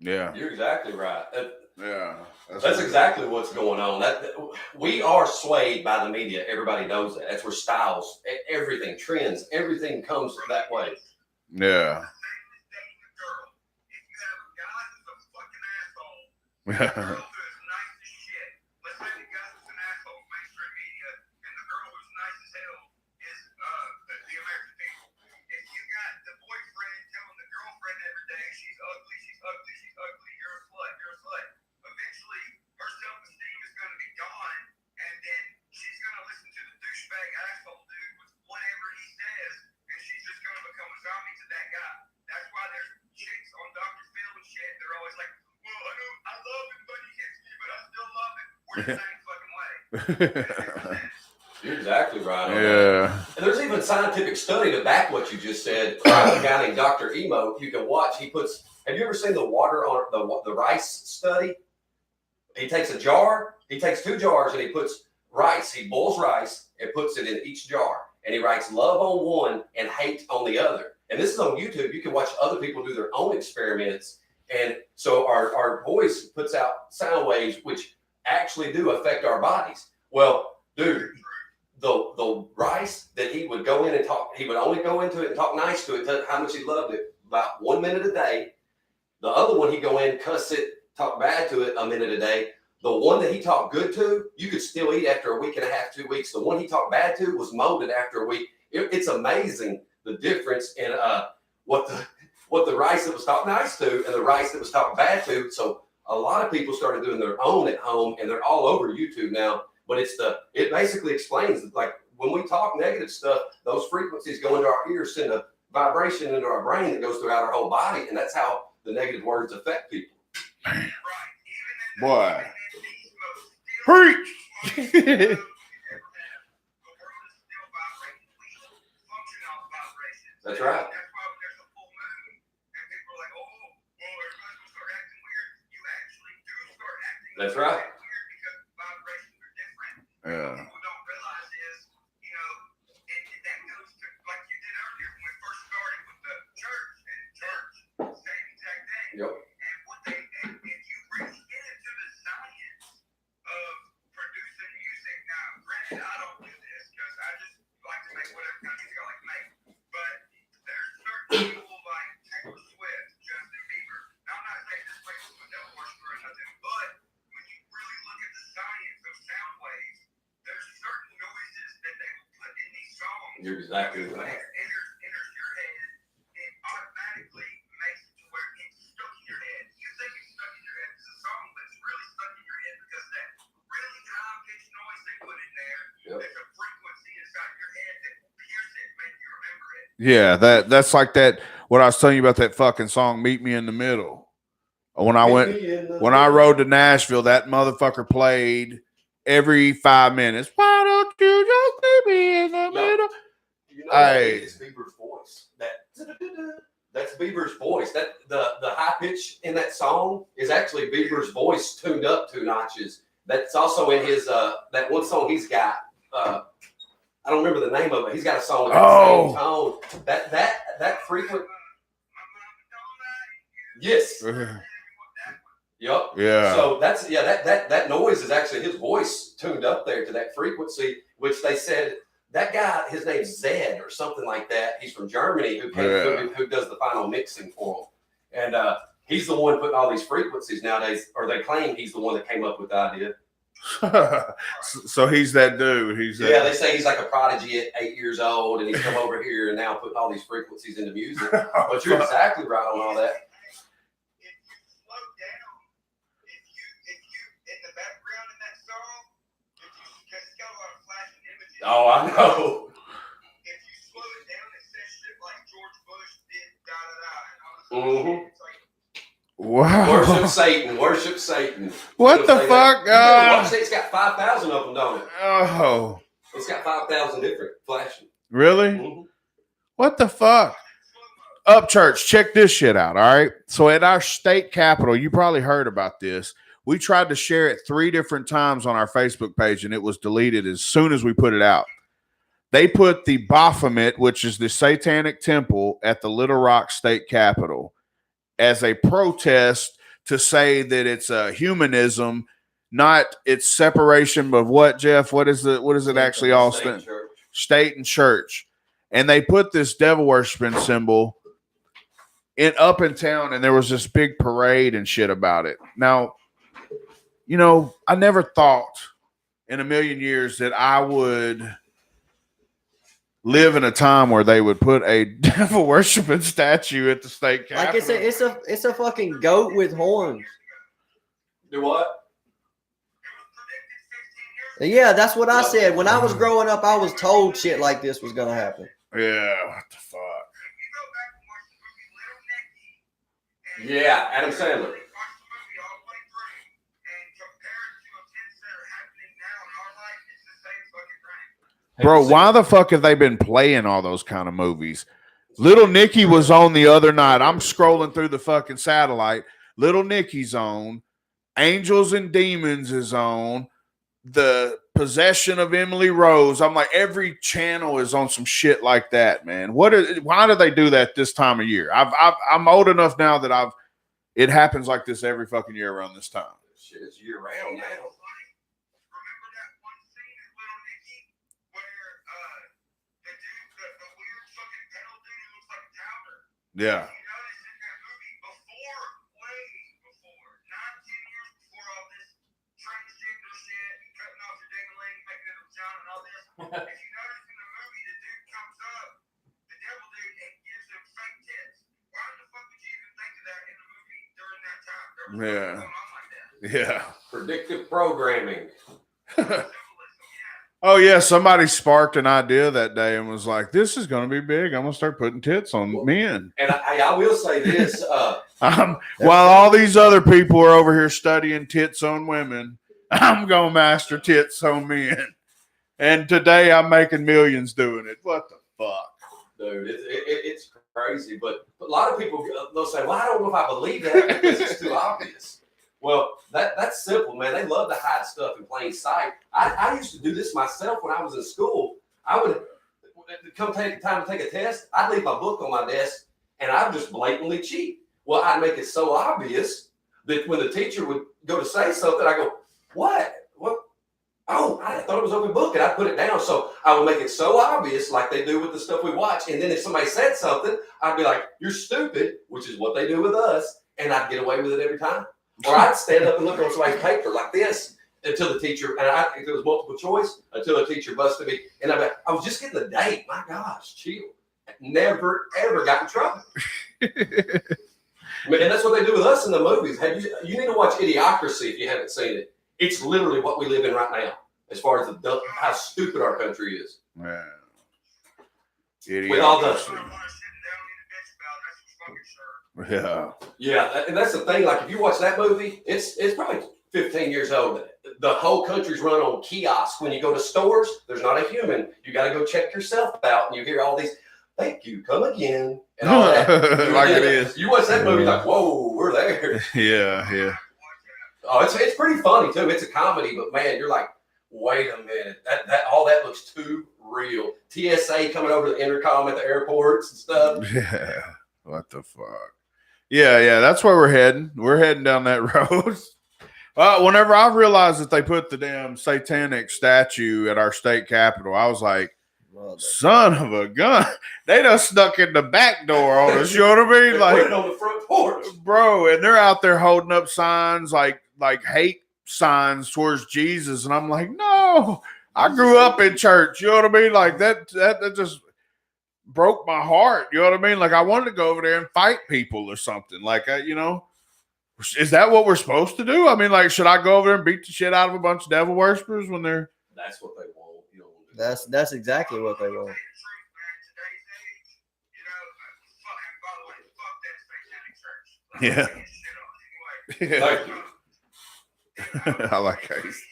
Yeah. You're exactly right. Yeah. That's exactly what's going on. That we are swayed by the media. Everybody knows that. That's where styles, everything, trends, everything comes that way. Yeah. Yeah. You're exactly right. Yeah. And there's even scientific study to back what you just said. A guy named Dr. Emo, you can watch. He puts. Have you ever seen the water on the rice study? He takes a jar. He takes 2 jars and he puts rice. He boils rice and puts it in each jar. And he writes love on one and hate on the other. And this is on YouTube. You can watch other people do their own experiments. And so our voice puts out sound waves which actually do affect our bodies. Well, dude, the rice that he would go in and talk, he would only go into it and talk nice to it, tell how much he loved it, about 1 minute a day. The other one, he'd go in, cuss it, talk bad to it a minute a day. The one that he talked good to, you could still eat after a week and a half, 2 weeks. The one he talked bad to was molded after a week. It's amazing the difference in what the rice that was talked nice to and the rice that was talked bad to. So a lot of people started doing their own at home, and they're all over YouTube now. But it basically explains, like, when we talk negative stuff, those frequencies go into our ears, send a vibration into our brain that goes throughout our whole body, and that's how the negative words affect people. Boy. Preach. That's right. That's right. Yeah. Yep. You're exactly right. Yeah, that's like that. What I was telling you about that fucking song, "Meet Me in the Middle." When I rode to Nashville, that motherfucker played every 5 minutes. Why don't you just meet me in the middle? You know that is Bieber's voice. That's Bieber's voice. That the high pitch in that song is actually Bieber's voice tuned up 2 notches. That's also in his that one song he's got. I don't remember the name of it. He's got a song with that same tone. That frequent. Yes. Yep. Yeah. So that's that noise is actually his voice tuned up there to that frequency, which they said that guy, his name's Zed or something like that. He's from Germany who does the final mixing for him. And he's the one putting all these frequencies nowadays, or they claim he's the one that came up with the idea. So he's that dude. They say he's like a prodigy at 8 years old, and he's come over here and now putting all these frequencies into music. But you're exactly right on all that. Oh, I know. If you slow it down, it says shit like George Bush did, da da da. Wow. Worship Satan. What the fuck? It's got 5,000 of them, don't it? Oh. It's got 5,000 different flashing. Really? Mm-hmm. What the fuck? Upchurch, check this shit out, all right? So at our state capitol, you probably heard about this. We tried to share it 3 different times on our Facebook page, and it was deleted as soon as we put it out. They put the Baphomet, which is the satanic temple, at the Little Rock State Capitol as a protest to say that it's a humanism, not its separation of what, Jeff? What is it actually all stand? State and church. And they put this devil worshiping symbol up in town, and there was this big parade and shit about it. Now, you know, I never thought in a million years that I would live in a time where they would put a devil worshiping statue at the state capitol. Like it's a fucking goat with horns. Do what? Yeah, that's what I said. When I was growing up, I was told shit like this was gonna happen. Yeah, what the fuck? Yeah, Adam Sandler. Bro, why the fuck have they been playing all those kind of movies? Little Nicky was on the other night. I'm scrolling through the fucking satellite. Little Nicky's on. Angels and Demons is on. The Possession of Emily Rose. I'm like, every channel is on some shit like that, man. Why do they do that this time of year? I'm old enough now that it happens like this every fucking year around this time. Shit, it's year round now. Yeah. If you notice in the movie, the dude comes up, the devil dude, and gives him fake tits. Why the fuck would you even think of that in the movie during that time? There was going on like that. Yeah. Predictive programming. Symbolism, Oh yeah, somebody sparked an idea that day and was like, "This is going to be big. I'm going to start putting tits on men." And I will say this: While all these other people are over here studying tits on women, I'm going to master tits on men. And today I'm making millions doing it. What the fuck, dude, it's crazy. But a lot of people they'll say, "Well, I don't know if I believe that because it's too obvious." Well, that's simple, man. They love to hide stuff in plain sight. I used to do this myself when I was in school. I would come take time to take a test. I'd leave my book on my desk and I'd just blatantly cheat. Well, I'd make it so obvious that when the teacher would go to say something, I go, "What? What? Oh, I thought it was open book," and I put it down. So I would make it so obvious, like they do with the stuff we watch. And then if somebody said something, I'd be like, "You're stupid," which is what they do with us, and I'd get away with it every time. Or I'd stand up and look on somebody's paper like this until the teacher, and if it was multiple choice, until the teacher busted me. And I was just getting the date. My gosh, chill. Never, ever got in trouble. And that's what they do with us in the movies. You need to watch Idiocracy if you haven't seen it. It's literally what we live in right now, as far as how stupid our country is. man? With all the yeah, and that's the thing. Like if you watch that movie, it's probably 15 years old. The whole country's run on kiosks. When you go to stores, there's not a human. You got to go check yourself out, and you hear all these "Thank you, come again," and all that. Like it is. You watch that movie, like, whoa, we're there. Yeah. Oh, it's pretty funny too. It's a comedy, but man, you're like, wait a minute, that all that looks too real. TSA coming over the intercom at the airports and stuff. Yeah. What the fuck? Yeah. That's where we're heading. We're heading down that road. Whenever I realized that they put the damn satanic statue at our state capitol, I was like, son of a gun. They done snuck in the back door on us. You know what I mean? Like put it on the front porch. Bro, and they're out there holding up signs like hate signs towards Jesus. And I'm like, no, I grew up in church. You know what I mean? Like that just broke my heart. You know what I mean? Like I wanted to go over there and fight people or something. Like, is that what we're supposed to do? I mean, like, should I go over there and beat the shit out of a bunch of devil worshippers when they're? That's what they want. You That's exactly what they want. Yeah. Thank you. I like how he's.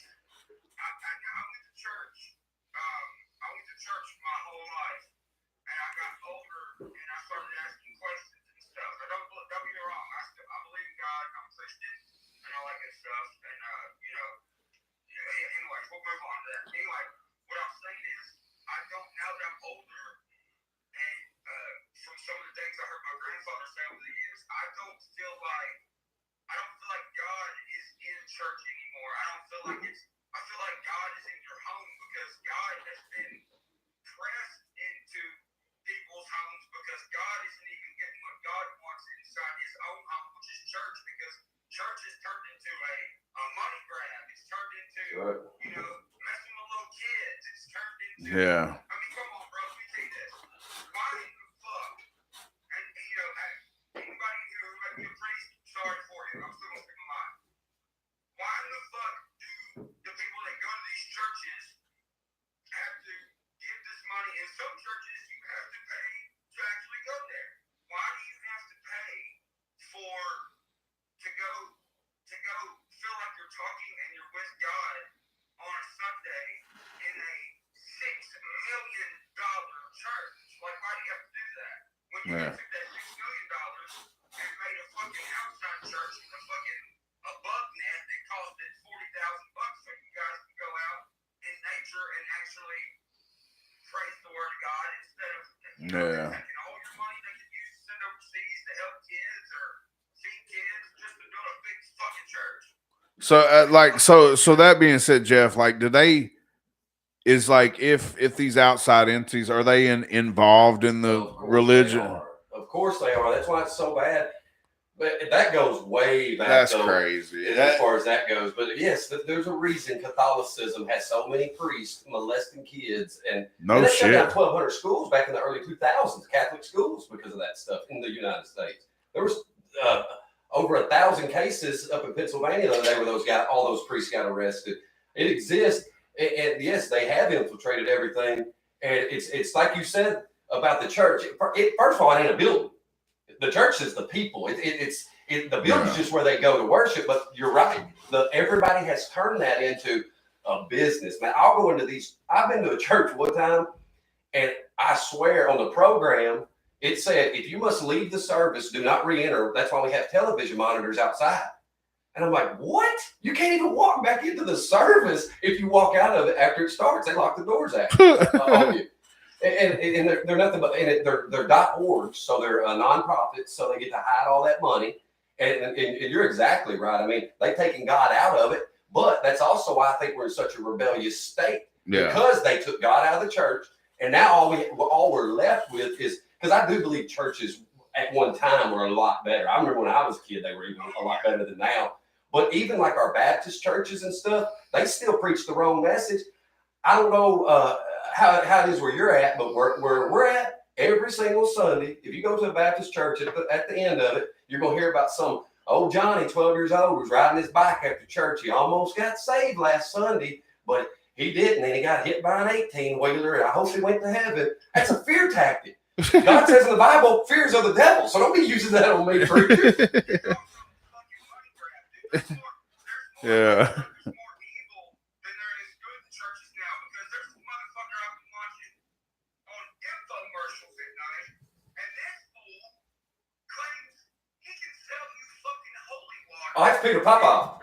Some of the things I heard my grandfather say over the years, I don't feel like God is in church anymore. I feel like God is in your home because God has been pressed into people's homes because God isn't even getting what God wants inside his own home, which is church, because church has turned into a money grab. It's turned into, messing with little kids. It's turned into, Yeah. I mean, come on, bro, let me tell you this. Why in the fuck, and anybody who might be a priest, sorry for you, I'm still gonna speak my mind. Why in the fuck do the people that go to these churches have to give this money? In some churches, you have to pay to actually go there. Why do you have to pay to go feel like you're talking and you're with God on a Sunday in a $6 million church? Like, why do you have to do that? When you took that $6 million and made a fucking outside church with a fucking bug net that costed $40,000 so you guys can go out in nature and actually praise the word of God instead of taking all your money they could use to send overseas to help kids or feed kids just to build a big fucking church. So that being said, Jeff, like, is like if these outside entities, are they involved in the religion? Of course they are. That's why it's so bad. But that goes way back. That's crazy. As far as that goes. But yes, there's a reason Catholicism has so many priests molesting kids. And they shut down 1,200 schools back in the early 2000s, Catholic schools, because of that stuff in the United States. There was over 1,000 cases up in Pennsylvania the other day where all those priests got arrested. It exists. And yes, they have infiltrated everything. And it's like you said about the church. First of all, it ain't a building. The church is the people. The building's just where they go to worship. But you're right. Everybody has turned that into a business. Man, I'll go into these. I've been to a church one time, and I swear on the program, it said, if you must leave the service, do not re-enter. That's why we have television monitors outside. And I'm like, what? You can't even walk back into the service if you walk out of it after it starts. They lock the doors on you. And they're nothing but, and they're .org, so they're a nonprofit, so they get to hide all that money. And you're exactly right. I mean, they've taken God out of it, but that's also why I think we're in such a rebellious state, because they took God out of the church, and now all we're left with is, because I do believe churches at one time were a lot better. I remember when I was a kid, they were even a lot better than now. But even like our Baptist churches and stuff, they still preach the wrong message. I don't know how it is where you're at, but where we're at, every single Sunday, if you go to a Baptist church, at the end of it, you're going to hear about some old Johnny, 12 years old, was riding his bike after church. He almost got saved last Sunday, but he didn't, and he got hit by an 18-wheeler, and I hope he went to heaven. That's a fear tactic. God says in the Bible, fears of the devil, so don't be using that on me, preacher. Yeah. Oh, that's Peter Popoff.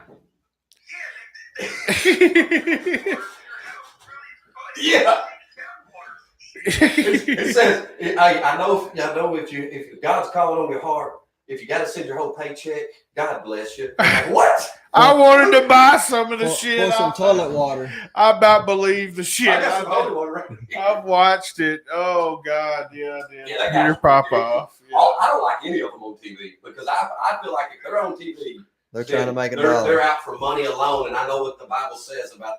Yeah. It says, I know if God's calling on your heart, if you got to send your whole paycheck, God bless you. Like, what? I wanted to buy some of the shit. Pour some toilet water. I about believe the shit. I got some holy water right here. I've watched it. Oh God, yeah. Yeah, Peter Popoff. Yeah. I don't like any of them on TV because I feel like if they're on TV, They're trying to make a they're dollar. out for money alone. And I know what the Bible says about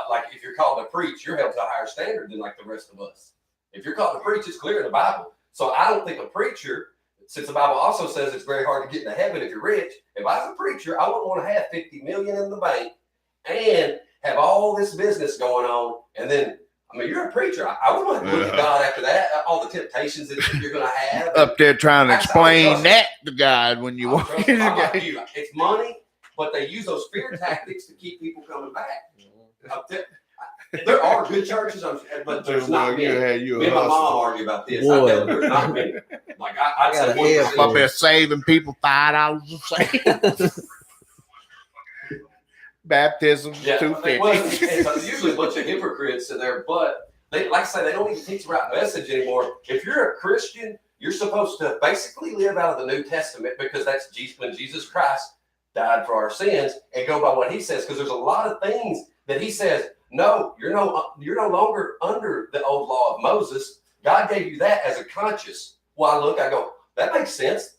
like if you're called to preach, you're held to a higher standard than like the rest of us. If you're called to preach, it's clear in the Bible. So I don't think a preacher, since the Bible also says it's very hard to get into heaven if you're rich. If I was a preacher, I wouldn't want to have 50 million in the bank and have all this business going on. And then, I mean, you're a preacher. I would want to look at God after that, all the temptations that you're going to have. Up there trying to explain that to God when you walk in the like gate. you. It's money, but they use those fear tactics to keep people coming back. Up there are good churches, but there's not many. Me and my mom argue about this. I tell them there's not many. Like I'd say 1%. Up there saving people $5 a second. Baptism, $2.50. Well, it's usually a bunch of hypocrites in there, but they, like I say, they don't even teach the right message anymore. If you're a Christian, you're supposed to basically live out of the New Testament because that's when Jesus Christ died for our sins, and go by what he says, because there's a lot of things that he says, no, you're no longer under the old law of Moses. God gave you that as a conscience. Well, I go, that makes sense.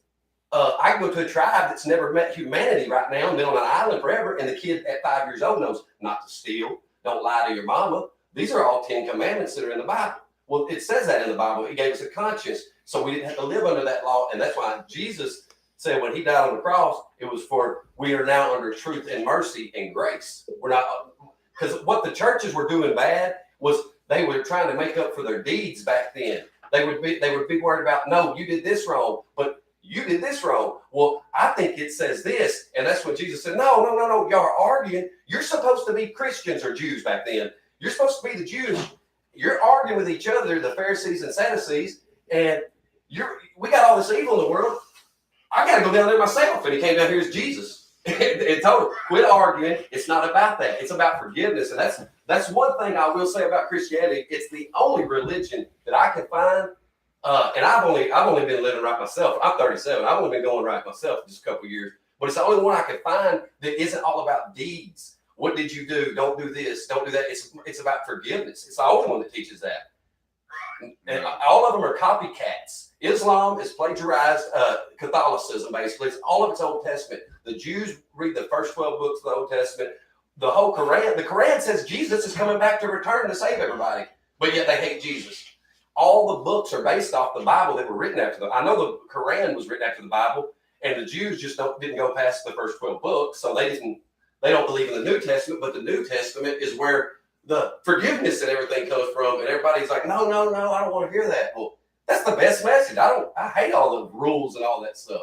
I go to a tribe that's never met humanity right now and been on an island forever, and the kid at 5 years old knows not to steal, don't lie to your mama. These are all 10 commandments that are in the Bible. Well, it says that in the Bible. He gave us a conscience, so we didn't have to live under that law, and that's why Jesus said when he died on the cross, it was for we are now under truth and mercy and grace. We're not, because what the churches were doing bad was they were trying to make up for their deeds back then. They would be worried about, no, you did this wrong, but you did this wrong. Well, I think it says this. And that's when Jesus said, no, y'all are arguing. You're supposed to be Christians or Jews back then. You're supposed to be the Jews. You're arguing with each other, the Pharisees and Sadducees, and we got all this evil in the world. I got to go down there myself. And he came down here as Jesus and told him, quit arguing. It's not about that. It's about forgiveness. And that's one thing I will say about Christianity. It's the only religion that I can find. And I've only been living right myself. I'm 37. I've only been going right myself just a couple of years. But it's the only one I can find that isn't all about deeds. What did you do? Don't do this. Don't do that. It's about forgiveness. It's the only one that teaches that. And all of them are copycats. Islam is plagiarized Catholicism, basically. It's all of its Old Testament. The Jews read the first 12 books of the Old Testament. The whole Quran, the Quran says Jesus is coming back to return to save everybody, but yet they hate Jesus. All the books are based off the Bible that were written after them. I know the Quran was written after the Bible, and the Jews just didn't go past the first 12 books, so they don't believe in the New Testament, but the New Testament is where the forgiveness and everything comes from, and everybody's like, no, I don't want to hear that. Well, that's the best message. I hate all the rules and all that stuff.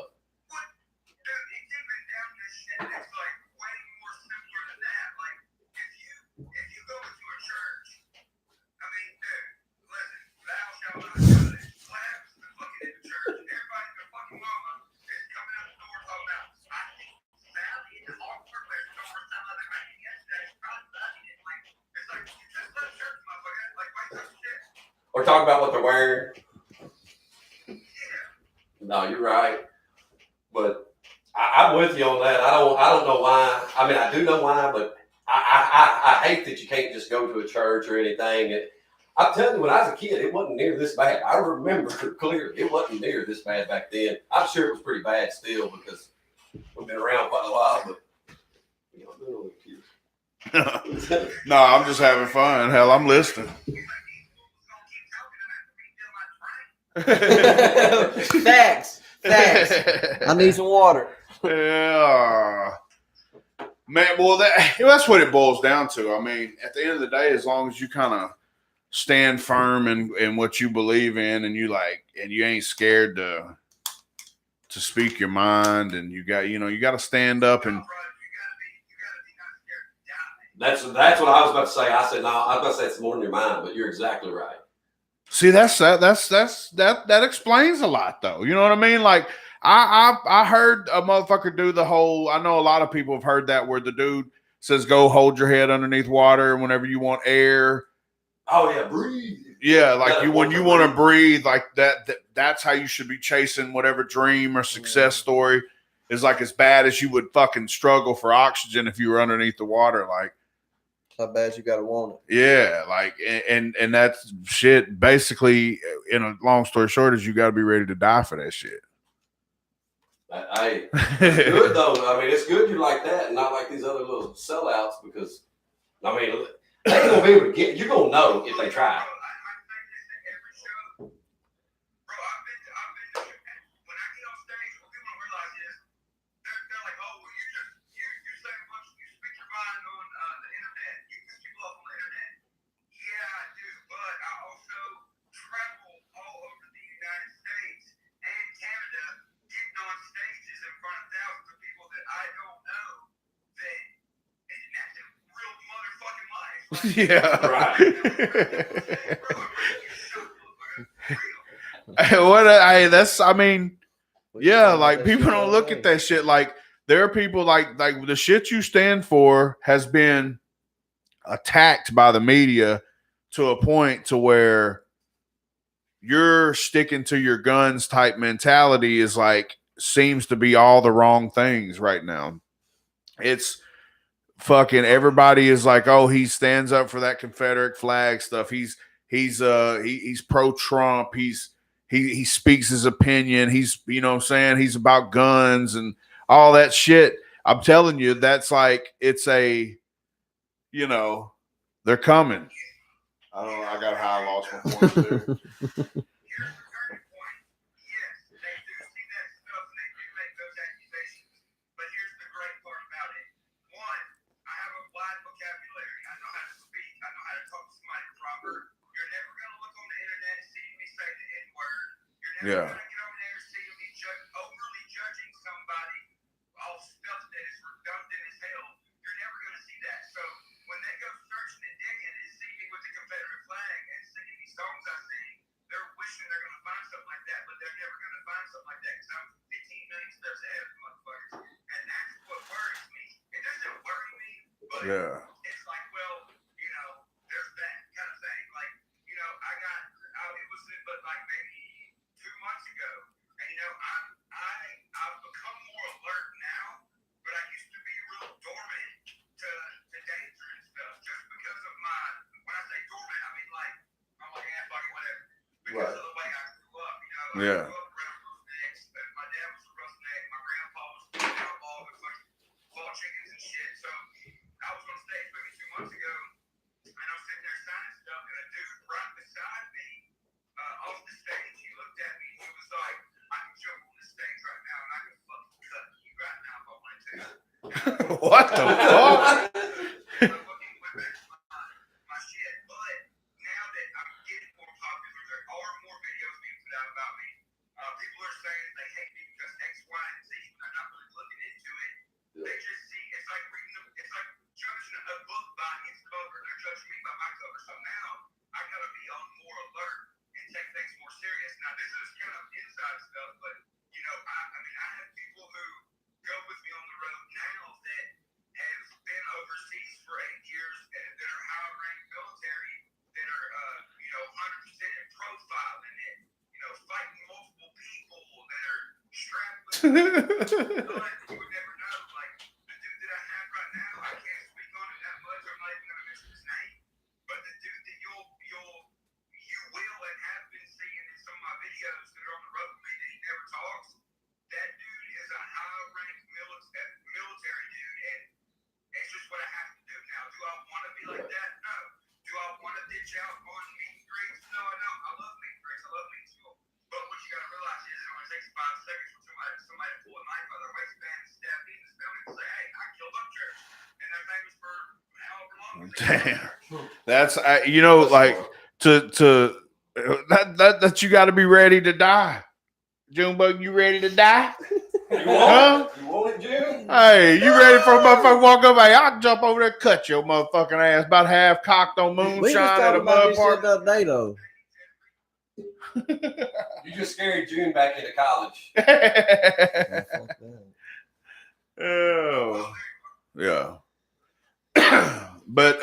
Or talk about what they're wearing. No, you're right. But I'm with you on that. I don't know why. I mean, I do know why, but I hate that you can't just go to a church or anything. I'm telling you, when I was a kid, it wasn't near this bad. I remember clearly it wasn't near this bad back then. I'm sure it was pretty bad still because we've been around quite a while. But you know, no, I'm just having fun. Hell, I'm listening. Facts. I need some water. Yeah. Man, well, that's what it boils down to. I mean, at the end of the day, as long as you kind of stand firm in what you believe in, and you ain't scared to speak your mind, and you got to stand up and. That's what I was about to say. I said no. I was about to say it's more in your mind, but you're exactly right. See, that explains a lot, though. You know what I mean? Like I heard a motherfucker do the whole. I know a lot of people have heard that where the dude says, "Go hold your head underneath water whenever you want air." Oh yeah, breathe. Yeah, like when you want to breathe, like that's how you should be chasing whatever dream or success story is like as bad as you would fucking struggle for oxygen if you were underneath the water, like. How bad you gotta want it. Yeah, like and that's shit. Basically, in a long story short, is you got to be ready to die for that shit. Hey, it's good though. I mean, it's good you're like that and not like these other little sellouts because, I mean, they ain't gonna be able to get. You're gonna know if they try. Yeah. Right. Yeah, like people don't look at that shit. Like there are people like the shit you stand for has been attacked by the media to a point to where you're sticking to your guns type mentality is like seems to be all the wrong things right now. It's fucking everybody is like, oh, he stands up for that Confederate flag stuff. He's pro-Trump. He speaks his opinion. He's, you know what I'm saying? He's about guns and all that shit. I'm telling you, that's like it's a, you know, they're coming. I don't know. I got high. I lost my point too. Yeah. Overly judging somebody off stuff that is redundant as hell. You're never going to see that. So when they go searching and digging and see me with the Confederate flag and singing these songs I sing, they're wishing they're going to find something like that, but they're never going to find something like that because I'm 15 million steps ahead of the motherfuckers. And that's what worries me. It doesn't worry me, but it's like, well, you know, there's that kind of thing. Like, you know, it was but like maybe 2 months ago, and you know, I've become more alert now, but I used to be real dormant to danger and stuff, just because of when I say dormant, I mean like, I'm like, yeah, fucking whatever, because of the way I grew up, you know, I grew up around roughnecks, my dad was a roughneck, my grandpa was a outlaw with fucking claw chickens and shit, so I was on stage maybe 2 months ago, and I was sitting there signing stuff, and a dude right beside me, off the stage, he looked at me and he was like, I can jump on the stage right now and I can fucking cut you right now if I wanted to. What the fuck? I fucking went back to my about me. People are saying they hate me because X, Y, and Z. I'm not really looking into it. They just see it's like it's like judging a book by its cover. They're judging me by my cover. So now I gotta be on more alert and take things more serious. Now this is kind of inside stuff, but you know, I mean, I have people who go with me on the road now that have been overseas for 8 years and that are high-ranked military that are, you know, 100% in profile and that, you know, fighting multiple people that are strapped with guns. You would never know. Like the dude that I have right now, I can't speak on it that much. I'm not even gonna mention his name. But the dude that you will and have been seeing in some of my videos that are on the road with me that he never talks. That dude is a high-ranked military dude, and it's just what I have to do now. Do I want to be like that? No. Do I want to ditch out on meet and greets? No, I don't. I love meet and greets. I love meeting people. But what you got to realize is it only takes 5 seconds for somebody to pull a knife out of their waistband and stab me in the stomach and say, hey, I killed Upchurch. And they're famous for however long. Damn. That's, you know, like, that you got to be ready to die. Junebug, you ready to die? You want it, Jim? Hey, you ready for a motherfucker walk up? Hey, I'll jump over there, cut your motherfucking ass. About half cocked on We was moonshine at talking a about mud this shit park. the other day, though. You just scared June back into college. Oh, yeah. But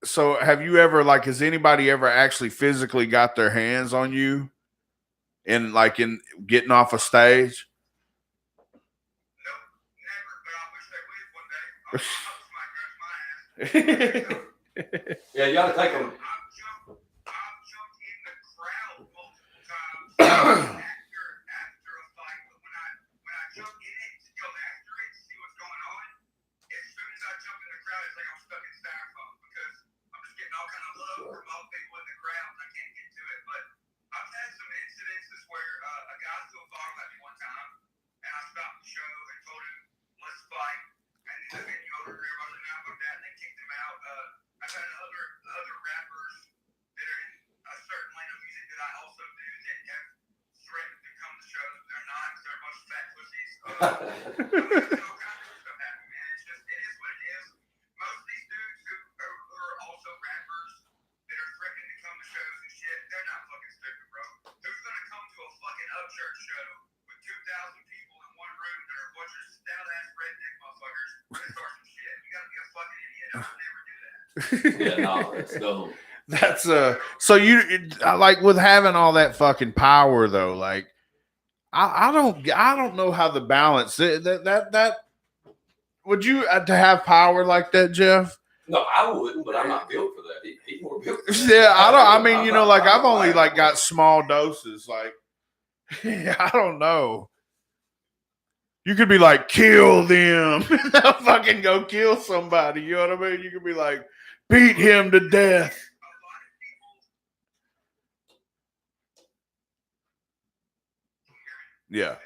so have you ever, like, has anybody ever actually physically got their hands on you in getting off a stage? Nope, never, but I wish they would one day. Yeah, you got to take them. I've jumped in the crowd multiple times after a fight, but when I jump in it to go after it to see what's going on, as soon as I jump in the crowd, it's like I'm stuck in styrofoam because I'm just getting all kind of love from all people in the crowd and I can't get to it. But I've had some incidences where a guy threw a bottle at me one time and I stopped the show and told him, let's fight. And then the venue owner, everybody was not about that and they kicked him out. I've had other rappers that are in a certain lane of music that I also do that have threatened to come to shows. They're not, because they're a bunch of fat pussies. All kinds of stuff happen, man. It is what it is. Most of these dudes who are also rappers that are threatening to come to shows and shit, they're not fucking stupid, bro. Who's gonna come to a fucking Upchurch show with 2,000 people in one room that are a bunch of stout-ass redneck motherfuckers and start some shit? You gotta be a fucking idiot. I would never do that. Yeah, no, it's dumb. That's so like with having all that fucking power though, like I don't know how the balance that would you to have power like that, Jeff? No, I wouldn't, but I'm not built for that. He's more built for that. Yeah, I mean, you know, like I've only like got small doses. Like, I don't know. You could be like, kill them, fucking go kill somebody. You know what I mean? You could be like, beat him to death. Yeah. A lot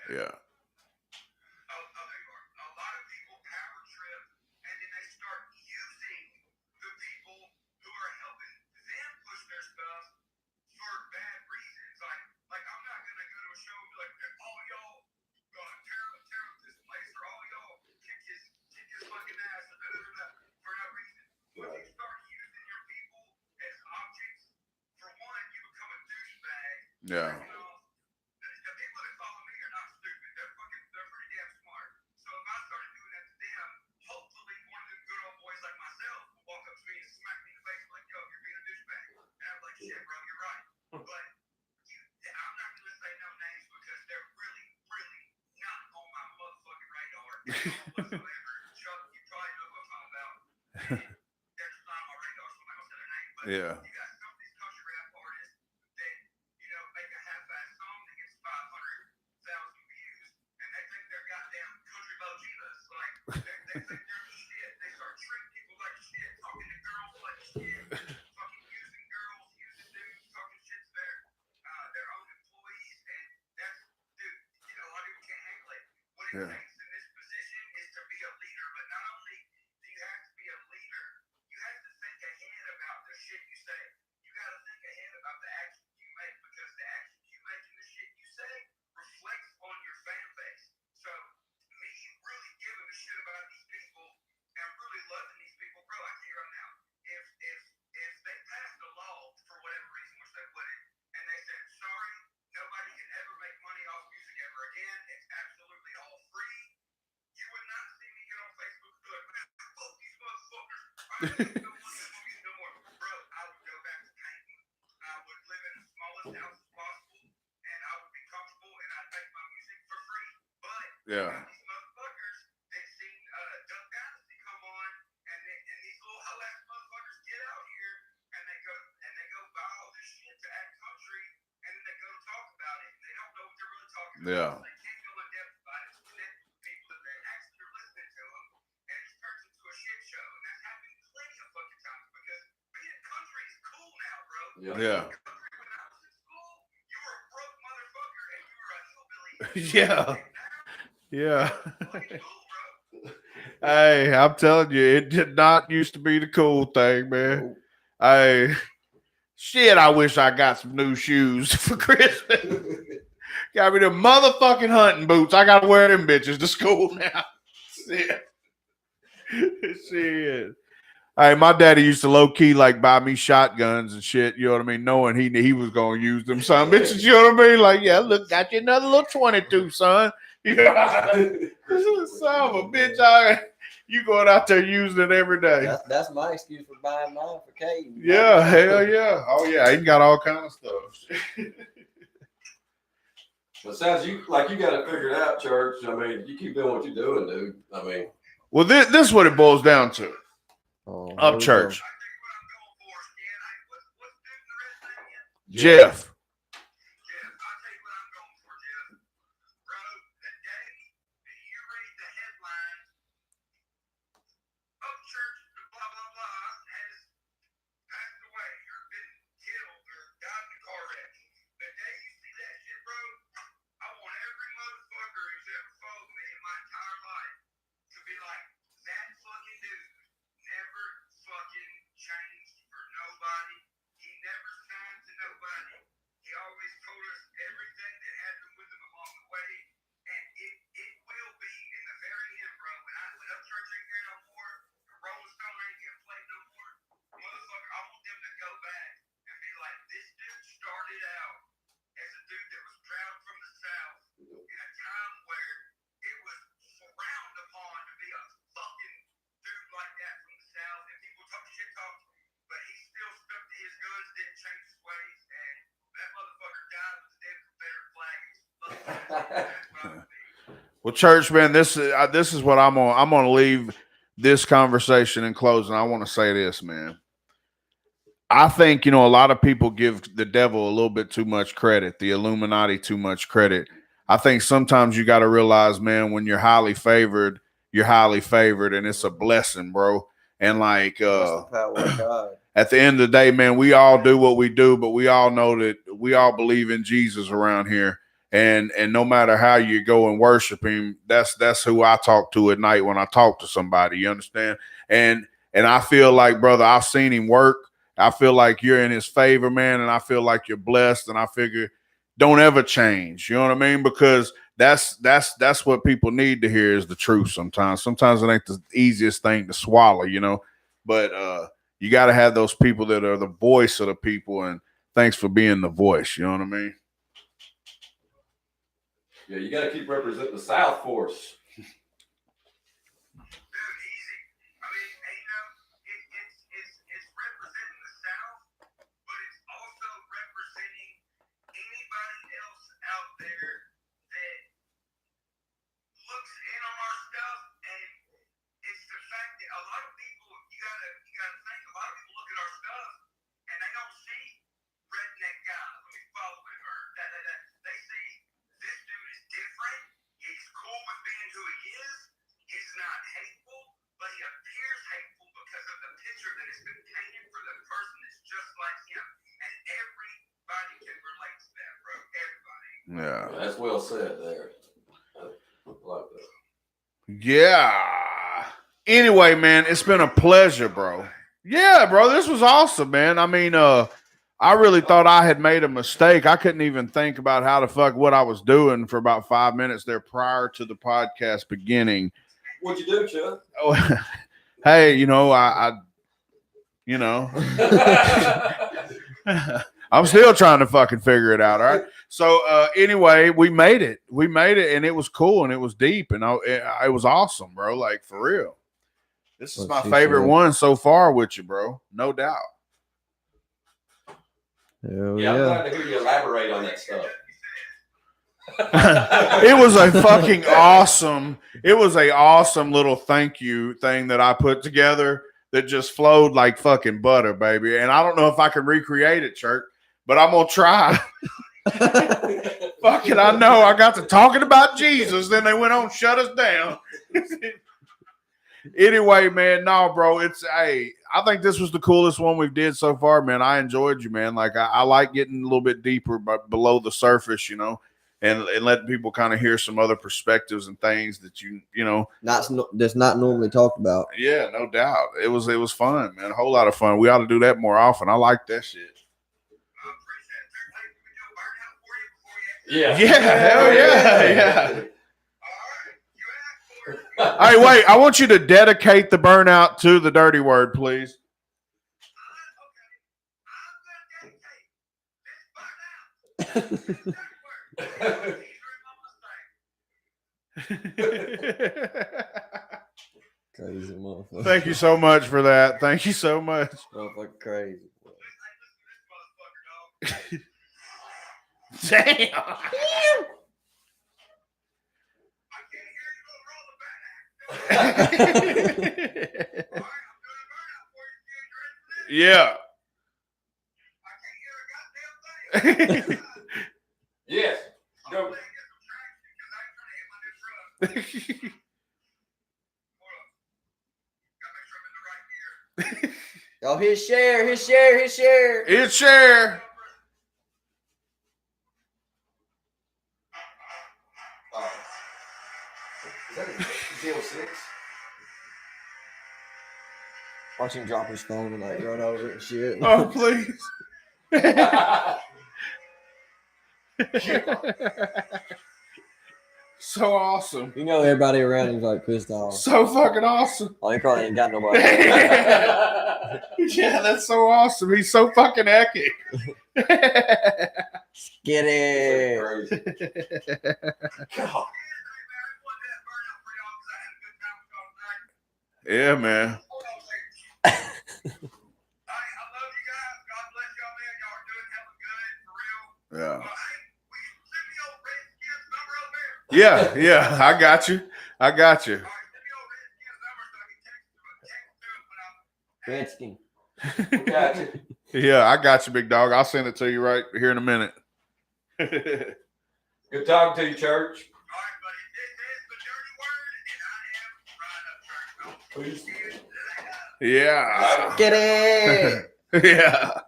of people power trip and then they start using the people who are helping them push their stuff for bad reasons. Like I'm not gonna go to a show and be like, all y'all tear up this place, or all y'all kick his fucking ass for no reason. When you start using your people as objects, for one, you become a douchebag. Yeah. The people that follow me are not stupid. They're pretty damn smart. So if I started doing that to them, hopefully one of them good old boys like myself will walk up to me and smack me in the face like, yo, you're being a douchebag. And I'm like, shit, bro, you're right. But I'm not going to say no names because they're really, really not on my motherfucking radar whatsoever. Chuck, you probably know what I'm talking about. They're just not on my radar, so I'm not going to say their name. But Yeah. you got some of these country rap artists that, you know, make a half-ass song that gets 500,000 views, and they think they're goddamn country Bojilas. Like, they think they're shit. They start treating people like shit, talking to girls like shit, fucking using girls, using dudes, talking shit to their own employees, and that's, dude, you know, a lot of people can't handle it. What it takes in this position is to be a leader, but not only do you have to be a leader, you have to think ahead about the shit you say. You got to think ahead about the actions you Yeah. Yeah. Yeah. Yeah. Yeah. Hey, I'm telling you, it did not used to be the cool thing, man. Hey, shit, I wish I got some new shoes for Christmas. Got me the motherfucking hunting boots. I gotta wear them bitches to school now. Shit. Shit. Hey, my daddy used to low key like buy me shotguns and shit. You know what I mean? Knowing he was gonna use them son bitches. You know what I mean? Like, yeah, look, got you another little 22, son. You know, son of a bitch. You going out there using it every day. That's my excuse for buying mine for Kate. Yeah, hell yeah. Oh yeah, he got all kind of stuff. It sounds like you got it figured out, Church. I mean, you keep doing what you're doing, dude. I mean, well, this is what it boils down to. Upchurch. Jeff. Well, church, man, this is what I'm gonna leave this conversation in closing. I want to say this, man. I think, a lot of people give the devil a little bit too much credit, the Illuminati too much credit. I think sometimes you got to realize, man, when you're highly favored, and it's a blessing, bro. And like the power of God. At the end of the day, man, we all do what we do, but we all know that we all believe in Jesus around here. And no matter how you go and worship him, that's who I talk to at night when I talk to somebody. You understand? And I feel like, brother, I've seen him work. I feel like you're in his favor, man, and I feel like you're blessed. And I figure, don't ever change. You know what I mean? Because that's what people need to hear is the truth. Sometimes it ain't the easiest thing to swallow, But you got to have those people that are the voice of the people. And thanks for being the voice. You know what I mean? Yeah, you got to keep representing the South for us. Yeah. That's well said there. I like that. Yeah. Anyway, man, it's been a pleasure, bro. Yeah, bro, this was awesome, man. I mean, I really thought I had made a mistake. I couldn't even think about how the fuck what I was doing for about 5 minutes there prior to the podcast beginning. What'd you do, Chuck? Oh, hey, I'm still trying to fucking figure it out. All right. So anyway, we made it, and it was cool, and it was deep, and it was awesome, bro. Like, for real. This is What my she favorite said. one so far with you, bro. No doubt. Hell Yeah, I'm yeah. glad to hear you elaborate on that stuff. It was a fucking awesome. It was a awesome little thank you thing that I put together that just flowed like fucking butter, baby. And I don't know if I can recreate it, Church, but I'm gonna try. Fuck it, I know. I got to talking about Jesus, then they went on and shut us down. Anyway, man, no, bro. I think this was the coolest one we've did so far, man. I enjoyed you, man. Like I like getting a little bit deeper, but below the surface, you know, and letting people kind of hear some other perspectives and things that you know. That's not normally talked about. Yeah, no doubt. It was fun, man. A whole lot of fun. We ought to do that more often. I like that shit. Yeah. Yeah, hell yeah. Hey, wait, I want you to dedicate the burnout to the dirty word, please. Crazy motherfucker. Thank you so much for that. Thank you so much. Motherfucker crazy. Damn. Yeah. Yes. Go. Oh, his share. It's share. Is that a 06? Watch him drop his phone and like run over it and shit. Oh, please. So awesome. You know everybody around him's like pissed off. So fucking awesome. Oh, he probably ain't got nobody. Yeah, that's so awesome. He's so fucking epic. Get it. Crazy. God. Yeah, man. Yeah. Yeah, I got you. Redskin. Gotcha. Yeah, I got you, big dog. I'll send it to you right here in a minute. Good talking to you, Church. Yeah. Get it. Yeah.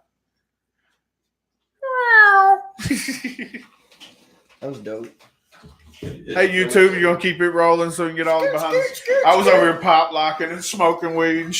That was dope. Hey, YouTube, you gonna keep it rolling so we can get all the behind. I was over here pop locking and smoking weed and